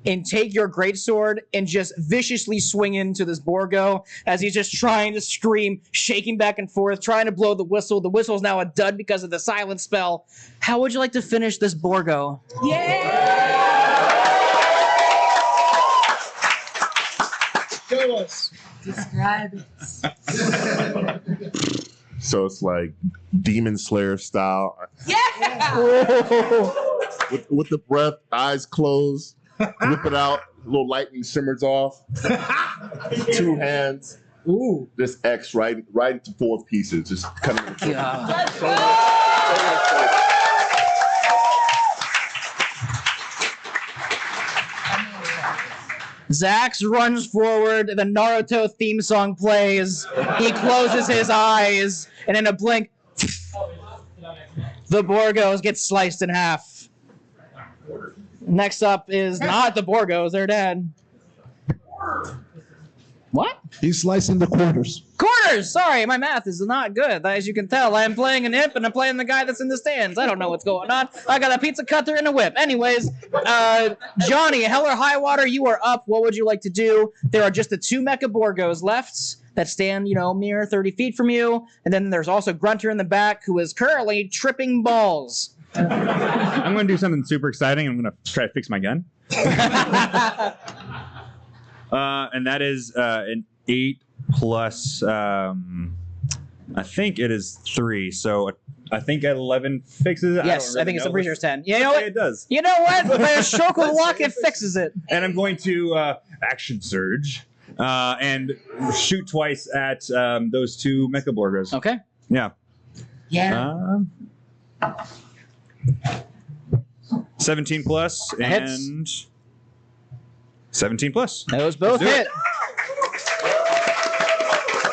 and take your greatsword and just viciously swing into this Borgo as he's just trying to scream, shaking back and forth, trying to blow the whistle. The whistle's now a dud because of the silent spell. How would you like to finish this Borgo? Show us. Describe it. So it's like Demon Slayer style. Yeah. With the breath, eyes closed, whip it out, a little lightning shimmers off. 2 hands. Ooh. This X right into 4 pieces, just cutting it. Let's go. Zax runs forward, the Naruto theme song plays, he closes his eyes, and in a blink, the Borgos get sliced in half. Next up is not the Borgos, they're dead. What? He's slicing the quarters. Quarters! Sorry, my math is not good. As you can tell, I'm playing an imp and I'm playing the guy that's in the stands. I don't know what's going on. I got a pizza cutter and a whip. Anyways, Johnny, Hell or High Water, you are up. What would you like to do? There are just the 2 Mecha Borgos left that stand, mere 30 feet from you. And then there's also Grunter in the back who is currently tripping balls. I'm going to do something super exciting. I'm going to try to fix my gun. And that is an 8 plus, I think it is 3. So I think 11 fixes it. Yes, I think it's the pretty sure it's 10. You know Okay, what? it does. You know what? By a stroke of luck, it fixes it. And I'm going to action surge and shoot twice at those 2 Mecha Borgos. Okay. Yeah. Yeah. 17 plus and 17 plus. Those both Let's do hit. it.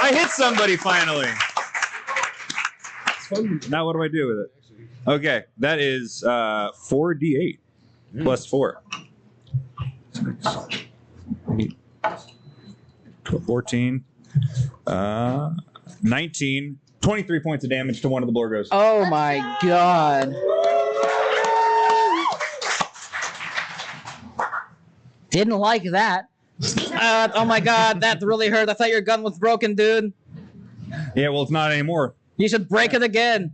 I hit somebody finally. Now what do I do with it? Okay, that is 4d8 plus 4. 8, 12, 14, 19, 23 points of damage to one of the Borgos. Oh my god. Didn't like that. Oh my god, that really hurt. I thought your gun was broken, dude. Yeah, well, it's not anymore. You should break it again.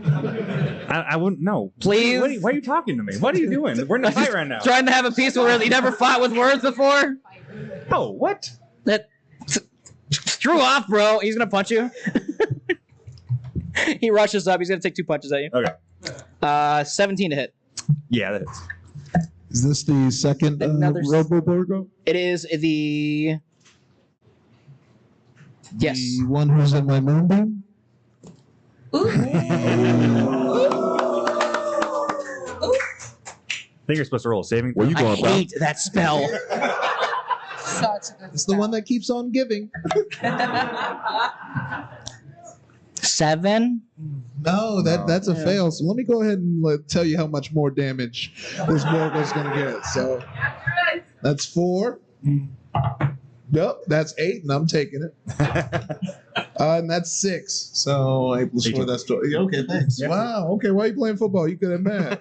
I wouldn't know. Please? Why are you talking to me? What are you doing? We're in a fight right now. Trying to have a peaceful word. You never fought with words before? Oh, what? That screw off, bro. He's gonna punch you. He rushes up. He's gonna take 2 punches at you. Okay. 17 to hit. Yeah, that is. Is this the second Robo Borgo? It is the. Yes. The one who's in my moonbeam? I think you're supposed to roll a saving throw. Where you I going, bro? hate that spell. Such a good It's the one that keeps on giving. 7. No, that's a fail. So let me go ahead and tell you how much more damage this Borgo's going to get. So that's 4. Yep, that's 8, and I'm taking it. And that's 6. So able to score that story. Okay, thanks. Yeah. Wow. Okay, why are you playing football? You good at math.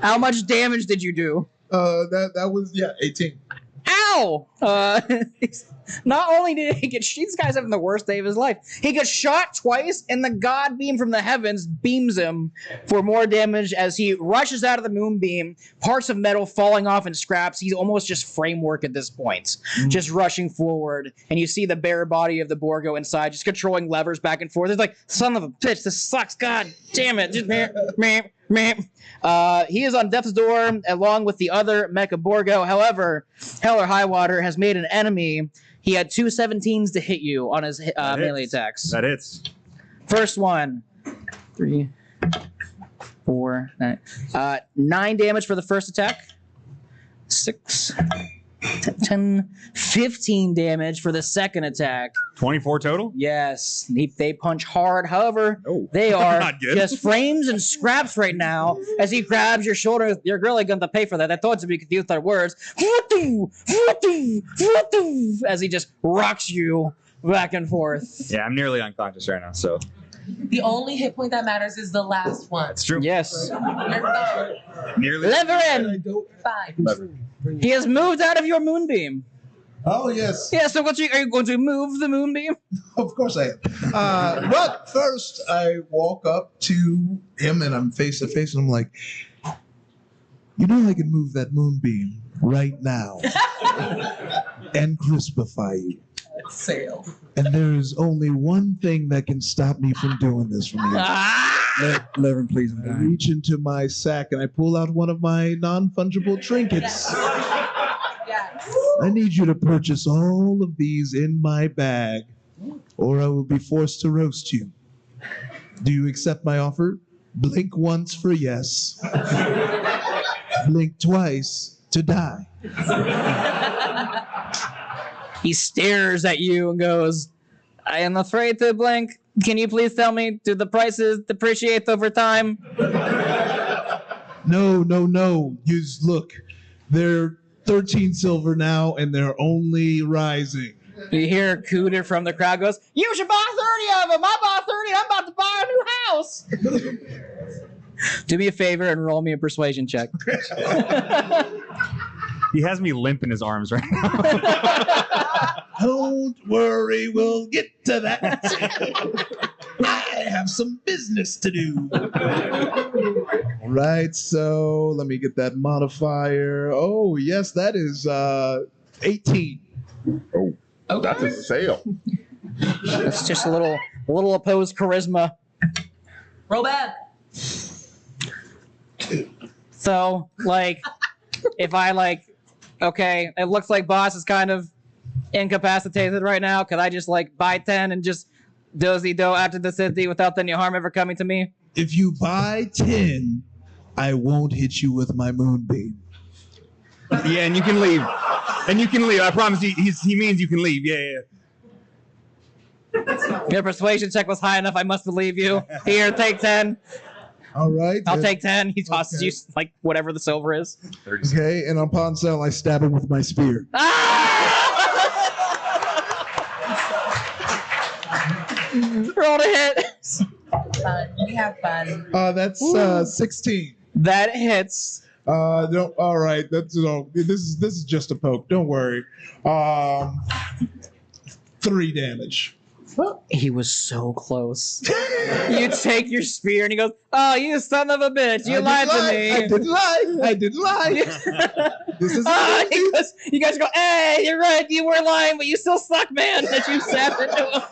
How much damage did you do? That was 18. Ow! Not only did he get, these guy's having the worst day of his life. He gets shot twice, and the god beam from the heavens beams him for more damage as he rushes out of the moonbeam, parts of metal falling off in scraps. He's almost just framework at this point, just rushing forward. And you see the bare body of the Borgo inside, just controlling levers back and forth. It's like, son of a bitch, this sucks. God damn it. Just he is on death's door along with the other Mecha Borgo. However, Hell or High Water has made an enemy. He had 2 17s to hit you on his melee attacks. That hits. First one. 3, 4, 9. 9 damage for the first attack. 6, 10, 15 damage for the second attack. 24 total? Yes, they punch hard. However, Oh, they are not good. just frames and scraps right now. As he grabs your shoulder, you're really going to pay for that. I thought to be confused with words. As he just rocks you back and forth. Yeah, I'm nearly unconscious right now, so. The only hit point that matters is the last one. It's true. Yes. You're gone. Nearly. Leverin! 5. He has moved out of your moonbeam. Oh, yes. Yeah, so are you going to move the moonbeam? Of course I am. But first, I walk up to him, and I'm face to face, and I'm like, you know I can move that moonbeam right now and crispify you. Sail. And there is only one thing that can stop me from doing this from you. Leverin, please. I reach into my sack and I pull out one of my non-fungible trinkets. Yes. I need you to purchase all of these in my bag, or I will be forced to roast you. Do you accept my offer? Blink once for yes. Blink twice to die. He stares at you and goes, I am afraid to blink. Can you please tell me, do the prices depreciate over time? No. Look, they're 13 silver now, and they're only rising. You hear a cooter from the crowd goes, you should buy 30 of them. I bought 30 and I'm about to buy a new house. Do me a favor and roll me a persuasion check. He has me limp in his arms right now. Don't worry, we'll get to that. I have some business to do. All right, so let me get that modifier. Oh, yes, that is 18. Oh, that's a sale. That's just a little opposed charisma. Roll back. So, if I okay, it looks like boss is kind of incapacitated right now. Could I just buy 10 and just dozy-do out to the city without any harm ever coming to me? If you buy 10, I won't hit you with my moonbeam. Yeah, and you can leave. I promise he means you can leave. Yeah. Your persuasion check was high enough. I must believe you. Here, take 10. All right. I'll take 10. He tosses you whatever the silver is. Okay, and upon sale, I stab him with my spear. Roll to hit. Fun. We have fun. That's 16. That hits. No, all right. That's this is just a poke. Don't worry. 3 damage. He was so close. You take your spear and he goes, oh, you son of a bitch. You lied to me. I didn't lie. This is you guys go, hey, you're right. You were lying, but you still suck, man. That you said into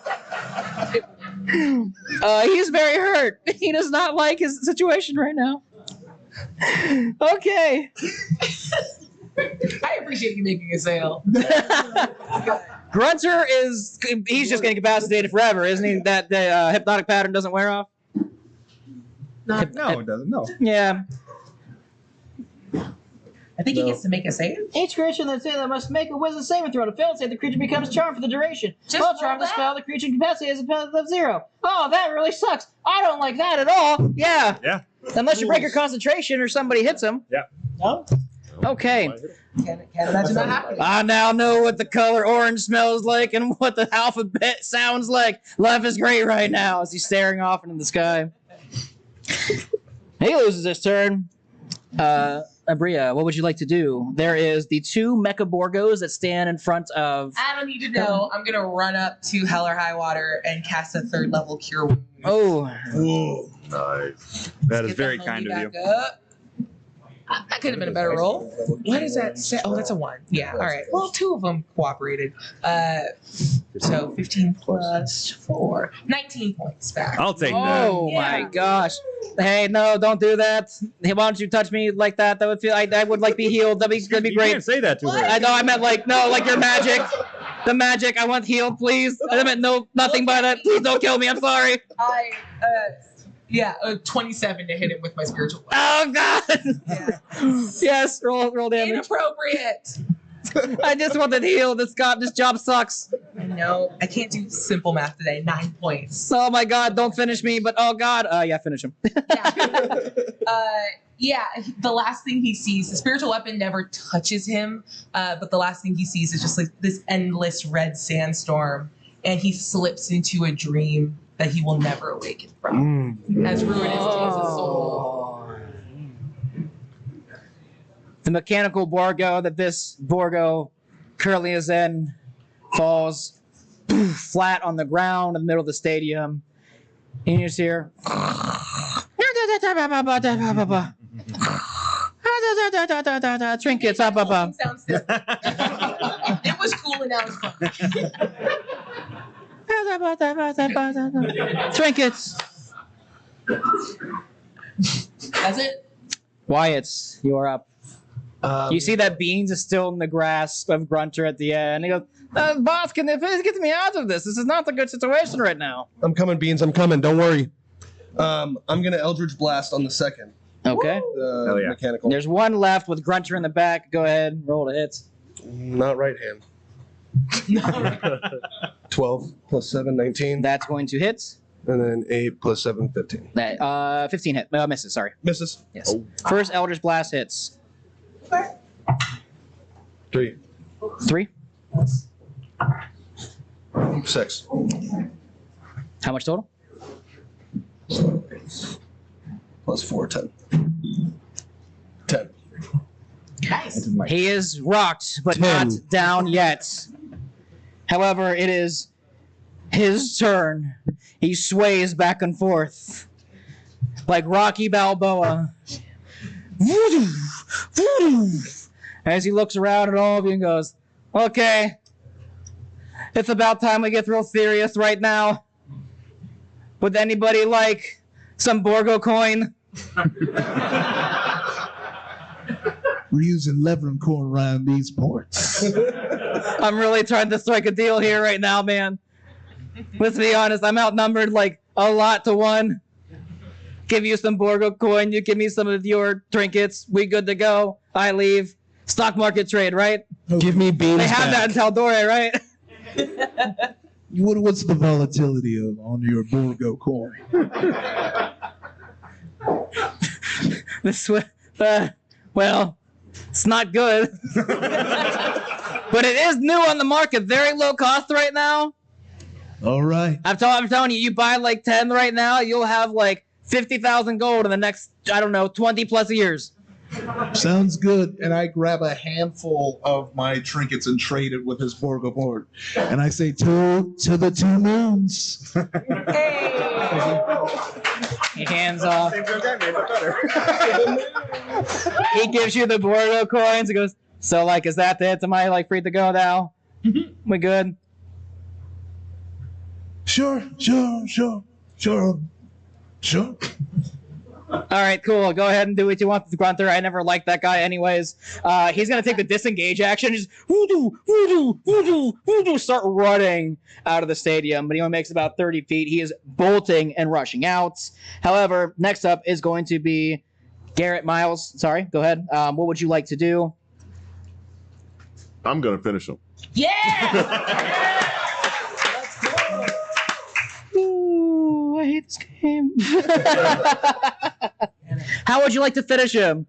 him. He's very hurt. He does not like his situation right now. Okay. I appreciate you making a sale. Grunter he's just getting incapacitated forever, isn't he? That the hypnotic pattern doesn't wear off? No, it doesn't. No. Yeah. I think he gets to make a save. Each creature that must make a wisdom saving throw. To fail save, the creature becomes charmed for the duration. Well, charmed the spell, the creature incapacitated has a penalty of 0. Oh, that really sucks. I don't like that at all. Yeah. Yeah. Unless you break your concentration or somebody hits him. Yeah. No? Okay. Can't imagine that happening. I now know what the color orange smells like and what the alphabet sounds like. Life is great right now as he's staring off into the sky. He loses his turn. Abria, what would you like to do? There is the 2 Mecha Borgos that stand in front of... I don't need to know. I'm going to run up to Hell or High Water and cast a 3rd level Cure Wounds. Oh. Whoa. Nice. That is very kind of you. That could have been a better roll. What is that say? Oh, that's a 1. Yeah, all right. Well, 2 of them cooperated. So 15 plus 4. 19 points back. I'll take that. Oh, my gosh. Hey, no, don't do that. Hey, why don't you touch me like that? That would feel like I would like be healed. That'd be great. You can't say that to her. I know, I meant like, no, like your magic. The magic, I want healed, please. I meant no, nothing but that. Please don't kill me, I'm sorry. 27 to hit him with my spiritual weapon. Oh, God. Yeah. Yes, roll damage. Inappropriate. I just want to heal. This job sucks. I know. I can't do simple math today. 9 points. Oh my God! Don't finish me. But oh God! Yeah, finish him. Yeah. The last thing he sees, the spiritual weapon never touches him, but the last thing he sees is just like this endless red sandstorm, and he slips into a dream that he will never awaken from, as ruinous to his soul. The mechanical Borgo that this Borgo currently is in falls flat on the ground in the middle of the stadium. And you just hear. Trinkets. Sounds different. It was cool and now it's fun. Trinkets. That's it? Wyatt, you are up. You see that Beans is still in the grasp of Grunter at the end. He goes, boss, can you please get me out of this? This is not a good situation right now. I'm coming, Beans. I'm coming. Don't worry. I'm going to Eldritch Blast on the 2nd. Okay. The mechanical. There's 1 left with Grunter in the back. Go ahead. Roll to hit. Not right hand. 12 plus 7, 19. That's going to hit. And then 8 plus 7, 15. 15 hit. Misses, sorry. Misses? Yes. First Eldritch Blast hits. 3. 3. 6. How much total? Plus 4, 10. 10. Nice. He is rocked, but 10. not down yet. However, it is his turn. He sways back and forth like Rocky Balboa. As he looks around at all of you and goes, okay, it's about time we get real serious right now. Would anybody like some Borgo coin? We're using levering corn around these ports. I'm really trying to strike a deal here right now, man. Let's be honest, I'm outnumbered like a lot to 1. Give you some Borgo coin, you give me some of your trinkets, we good to go. I leave. Stock market trade, right? Give me Beans They have that in Taldore, right? What's the volatility on your Borgo coin? Well, it's not good. But it is new on the market, very low cost right now. All right. I'm telling you, you buy like 10 right now, you'll have like 50,000 gold in the next, 20 plus years. Sounds good. And I grab a handful of my trinkets and trade it with his Borgo board. And I say, to the 2 moons. He hands off. He gives you the Borgo coins. He goes, so is that it? Am I free to go now? We good? Sure. All right, cool. Go ahead and do what you want with Grunter. I never liked that guy anyways. He's going to take the disengage action. Just start running out of the stadium, but he only makes about 30 feet. He is bolting and rushing out. However, next up is going to be Garrett Miles. Sorry, go ahead. What would you like to do? I'm going to finish him. Yeah! Ooh, I hate this game. How would you like to finish him?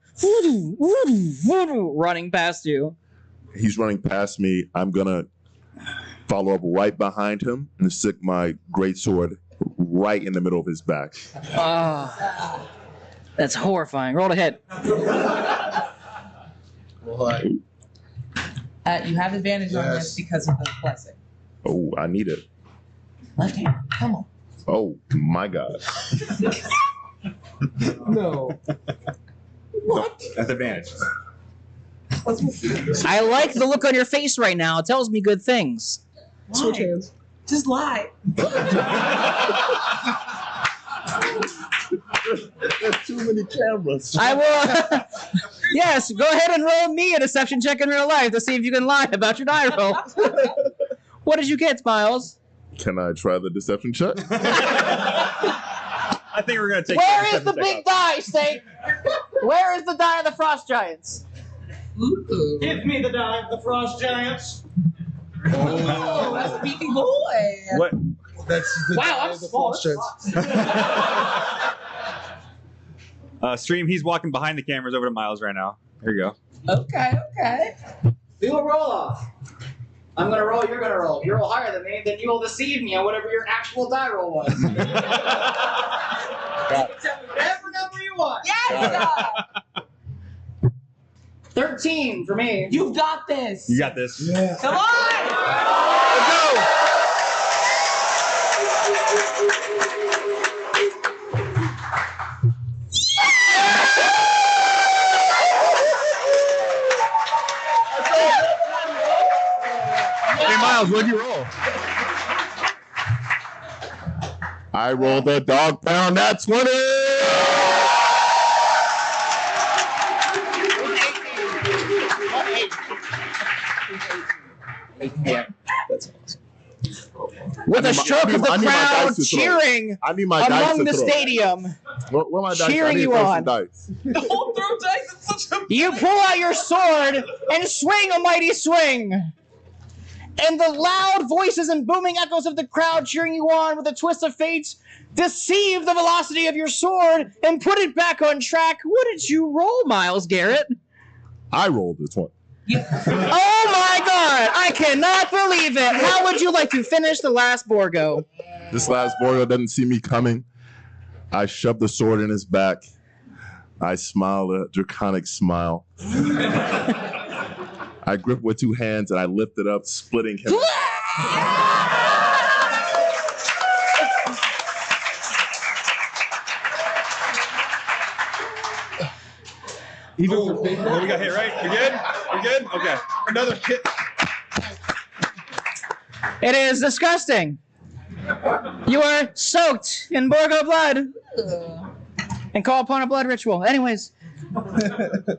Running past you. He's running past me. I'm gonna follow up right behind him and stick my great sword right in the middle of his back. That's horrifying. Roll to hit. You have advantage on this because of the blessing. Oh, I need it. Left hand. Come on. Oh my God. No. What? That's advantage. I like the look on your face right now. It tells me good things. Switch hands. Just lie. There's too many cameras. I will. Yes, go ahead and roll me a deception check in real life to see if you can lie about your die roll. What did you get, Miles? Can I try the deception check? I think we're gonna take. Where is the big die, Steak? Where is the die of the Frost Giants? Give me the die of the Frost Giants. Oh, that's a big boy. What? That's the Wow, I'm the small. Stream. He's walking behind the cameras over to Miles right now. There you go. Okay. Do a roll off. I'm gonna roll, you're gonna roll. If you roll higher than me, then you will deceive me on whatever your actual die roll was. Tell me whatever number you want. Yes. 13 for me. You've got this. You got this. Yeah. Come on. Let's go. Hey Miles, what'd you roll? I rolled a dog pound. That's 20. Yeah, that's awesome. With a stroke of the crowd cheering I need my dice among to the throw. stadium, Where my dice? cheering I need you to throw some on. dice. Don't throw dice. It's such a. you pull out your sword and swing a mighty swing. And the loud voices and booming echoes of the crowd cheering you on with a twist of fate deceive the velocity of your sword and put it back on track. What did you roll, Miles Garrett? I rolled this one. Oh my God! I cannot believe it! How would you like to finish the last Borgo? This last Borgo doesn't see me coming. I shove the sword in his back. I smile a draconic smile. I grip with two hands and I lift it up, splitting him. Even for big. What we got hit right? You're good. You're good. Okay. Another hit. It is disgusting. You are soaked in Borgo blood and call upon a blood ritual. Anyways,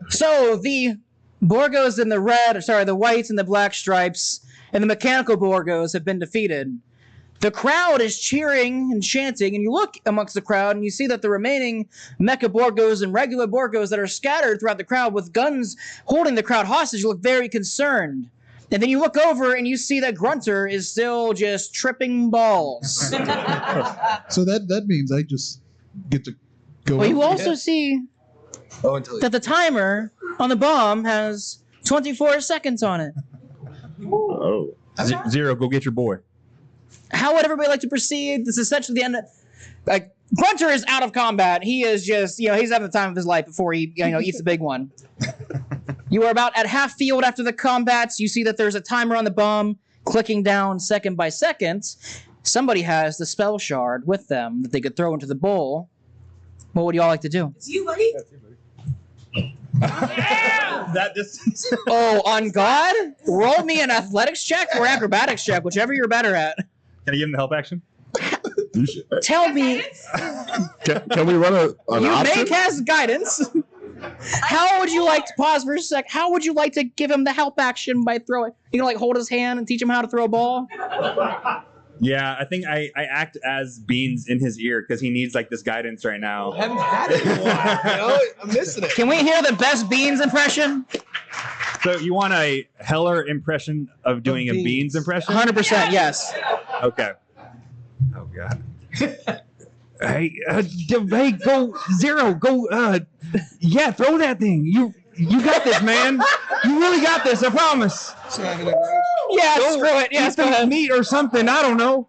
so the Borgos in the the whites and the black stripes and the mechanical Borgos have been defeated. The crowd is cheering and chanting, and you look amongst the crowd and you see that the remaining Mecha Borgos and regular Borgos that are scattered throughout the crowd with guns holding the crowd hostage look very concerned. And then you look over and you see that Grunter is still just tripping balls. So that means I just get to go. Well, you up. also see Until that the timer on the bomb has 24 seconds on it. Oh. Zero. Go get your boy. How would everybody like to proceed? This is essentially the end of, like, Grunter is out of combat. He is just, he's having the time of his life before he, eats the big one. You are about at half field after the combats. You see that there's a timer on the bomb clicking down second by second. Somebody has the spell shard with them that they could throw into the bowl. What would you all like to do? It's you, buddy. That distance. Oh, on God? Roll me an athletics check or acrobatics check, whichever you're better at. Can I give him the help action? You should, Tell me. can we run an You option? may cast guidance. How would you like to pause for a sec? How would you like to give him the help action by throwing? Hold his hand and teach him how to throw a ball? Yeah, I think I act as Beans in his ear because he needs like this guidance right now. I haven't had it in a while. I'm missing it. Can we hear the best Beans impression? So you want a Heller impression of doing a Beans impression? 100%, yes. Okay. Oh God. Hey, go Zero. Go Yeah, throw that thing. You got this, man. You really got this. I promise. Yeah, screw it. Yeah, Eat some meat or something. I don't know.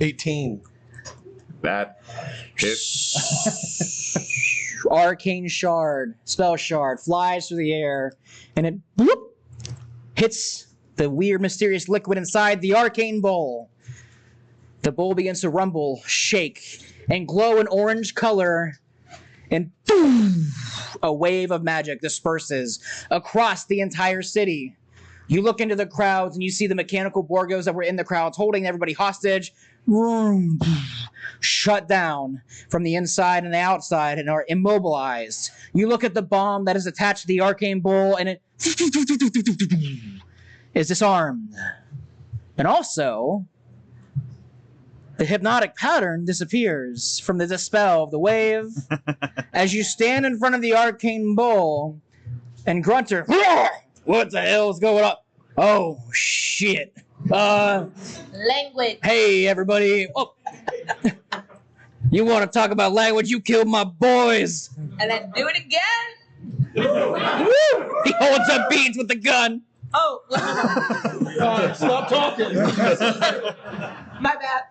18. That hits. Arcane shard, spell shard, flies through the air, and it bloop, hits the weird, mysterious liquid inside the arcane bowl. The bowl begins to rumble, shake, and glow an orange color, and boom, a wave of magic disperses across the entire city. You look into the crowds and you see the mechanical Borgos that were in the crowds holding everybody hostage. Vroom, shut down from the inside and the outside and are immobilized. You look at the bomb that is attached to the arcane bowl and it is disarmed. And also, the hypnotic pattern disappears from the dispel of the wave as you stand in front of the arcane bowl and Grunter, what the hell's going on? Oh, shit. Language. Hey, everybody. Oh. You want to talk about language? You killed my boys. And then do it again. Woo! He holds up beads with the gun. Oh. Stop talking. My bad.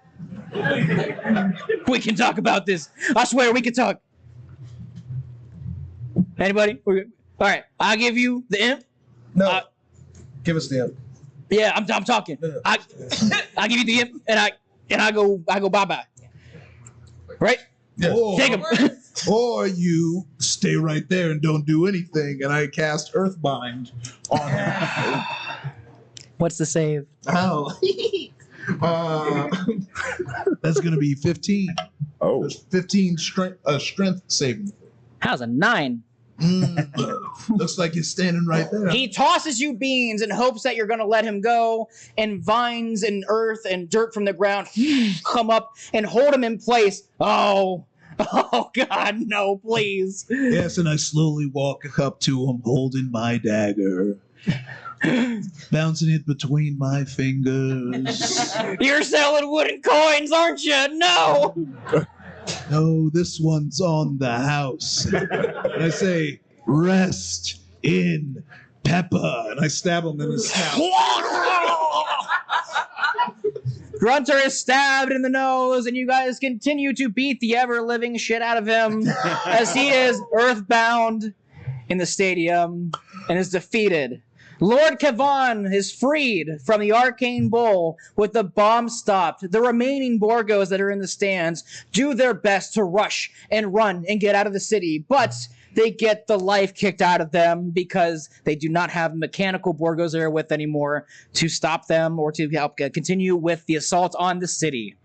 We can talk about this. I swear we can talk. Anybody? All right. I'll give you the imp. No. Give us the imp. Yeah, I'm talking. I give you the imp, and I go bye bye. Right? Yeah. Take him. Or you stay right there and don't do anything, and I cast Earthbind on him. What's the save? Oh. That's gonna be 15. Oh. There's 15 strength saving. How's a 9? Looks like he's standing right there. He tosses you beans and hopes that you're going to let him go, and vines and earth and dirt from the ground come up and hold him in place. Oh, God, no, please. Yes, and I slowly walk up to him holding my dagger, bouncing it between my fingers. You're selling wooden coins, aren't you? No. No, this one's on the house. And I say, rest in Peppa. And I stab him in his snout. Grunter is stabbed in the nose, and you guys continue to beat the ever-living shit out of him as he is earthbound in the stadium and is defeated. Lord Kavan is freed from the arcane bowl with the bomb stopped. The remaining Borgos that are in the stands do their best to rush and run and get out of the city, but they get the life kicked out of them because they do not have mechanical Borgos they're with anymore to stop them or to help continue with the assault on the city.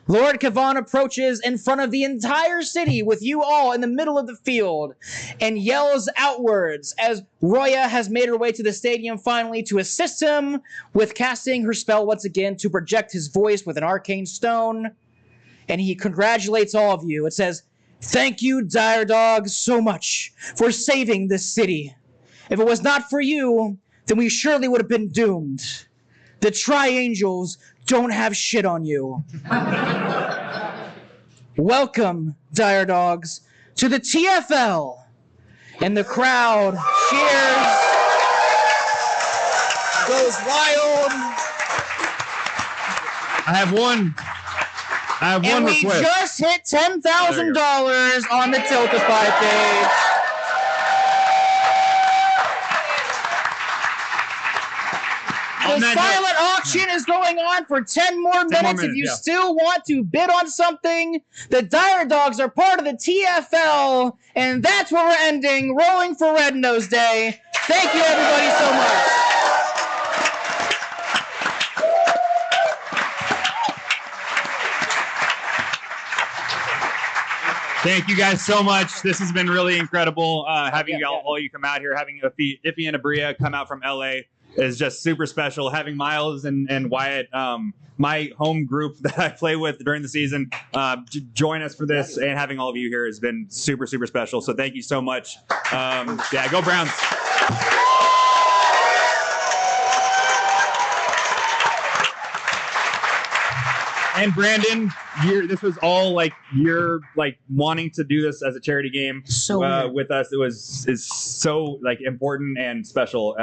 Lord Kavan approaches in front of the entire city with you all in the middle of the field and yells outwards as Roya has made her way to the stadium finally to assist him with casting her spell once again to project his voice with an arcane stone. And he congratulates all of you. It says, "Thank you, Dire Dogs, so much for saving this city. If it was not for you, then we surely would have been doomed. The Tri-Angels don't have shit on you." Welcome, Dire Dogs, to the TFL. And the crowd cheers, goes wild. I have one And we request. just hit $10,000 on the Tiltify page. The silent auction is going on for 10 more minutes. If you still want to bid on something, the Dire Dogs are part of the TFL, and that's where we're ending Rolling for Red Nose Day. Thank you, everybody, so much. Thank you guys so much. This has been really incredible. Having all you come out here, having Iffy and Abria come out from LA is just super special. Having Miles and Wyatt, my home group that I play with during the season, join us for this, and having all of you here has been super, super special. So thank you so much. Yeah, go Browns. And Brandon, this was all like you're like wanting to do this as a charity game with us. It's so like important and special.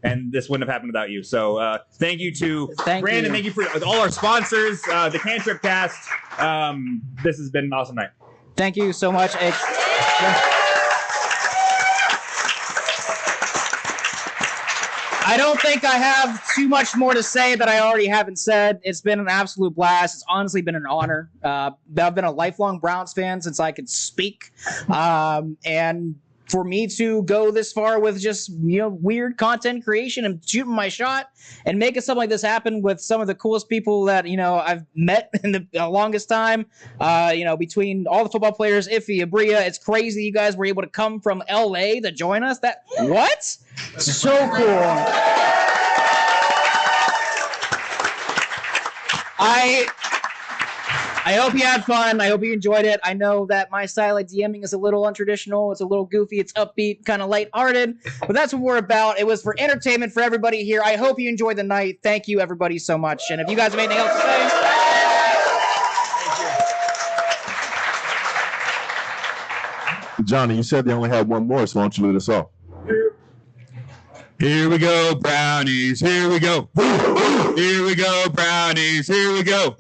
And this wouldn't have happened without you. So thank you to Brandon. Thank you for all our sponsors, the Cantrip Cast. This has been an awesome night. Thank you so much. I don't think I have too much more to say that I already haven't said. It's been an absolute blast. It's honestly been an honor. I've been a lifelong Browns fan since I could speak. And for me to go this far with just, weird content creation and shooting my shot and making something like this happen with some of the coolest people that, I've met in the longest time, between all the football players, Iffy, Abria, it's crazy you guys were able to come from LA to join us. What? So cool. I hope you had fun. I hope you enjoyed it. I know that my style of DMing is a little untraditional. It's a little goofy. It's upbeat, kind of lighthearted. But that's what we're about. It was for entertainment for everybody here. I hope you enjoyed the night. Thank you, everybody, so much. And if you guys have anything else to say... Johnny, you said they only had one more, so why don't you lead us off? Here we go, Brownies. Here we go. Here we go, Brownies. Here we go.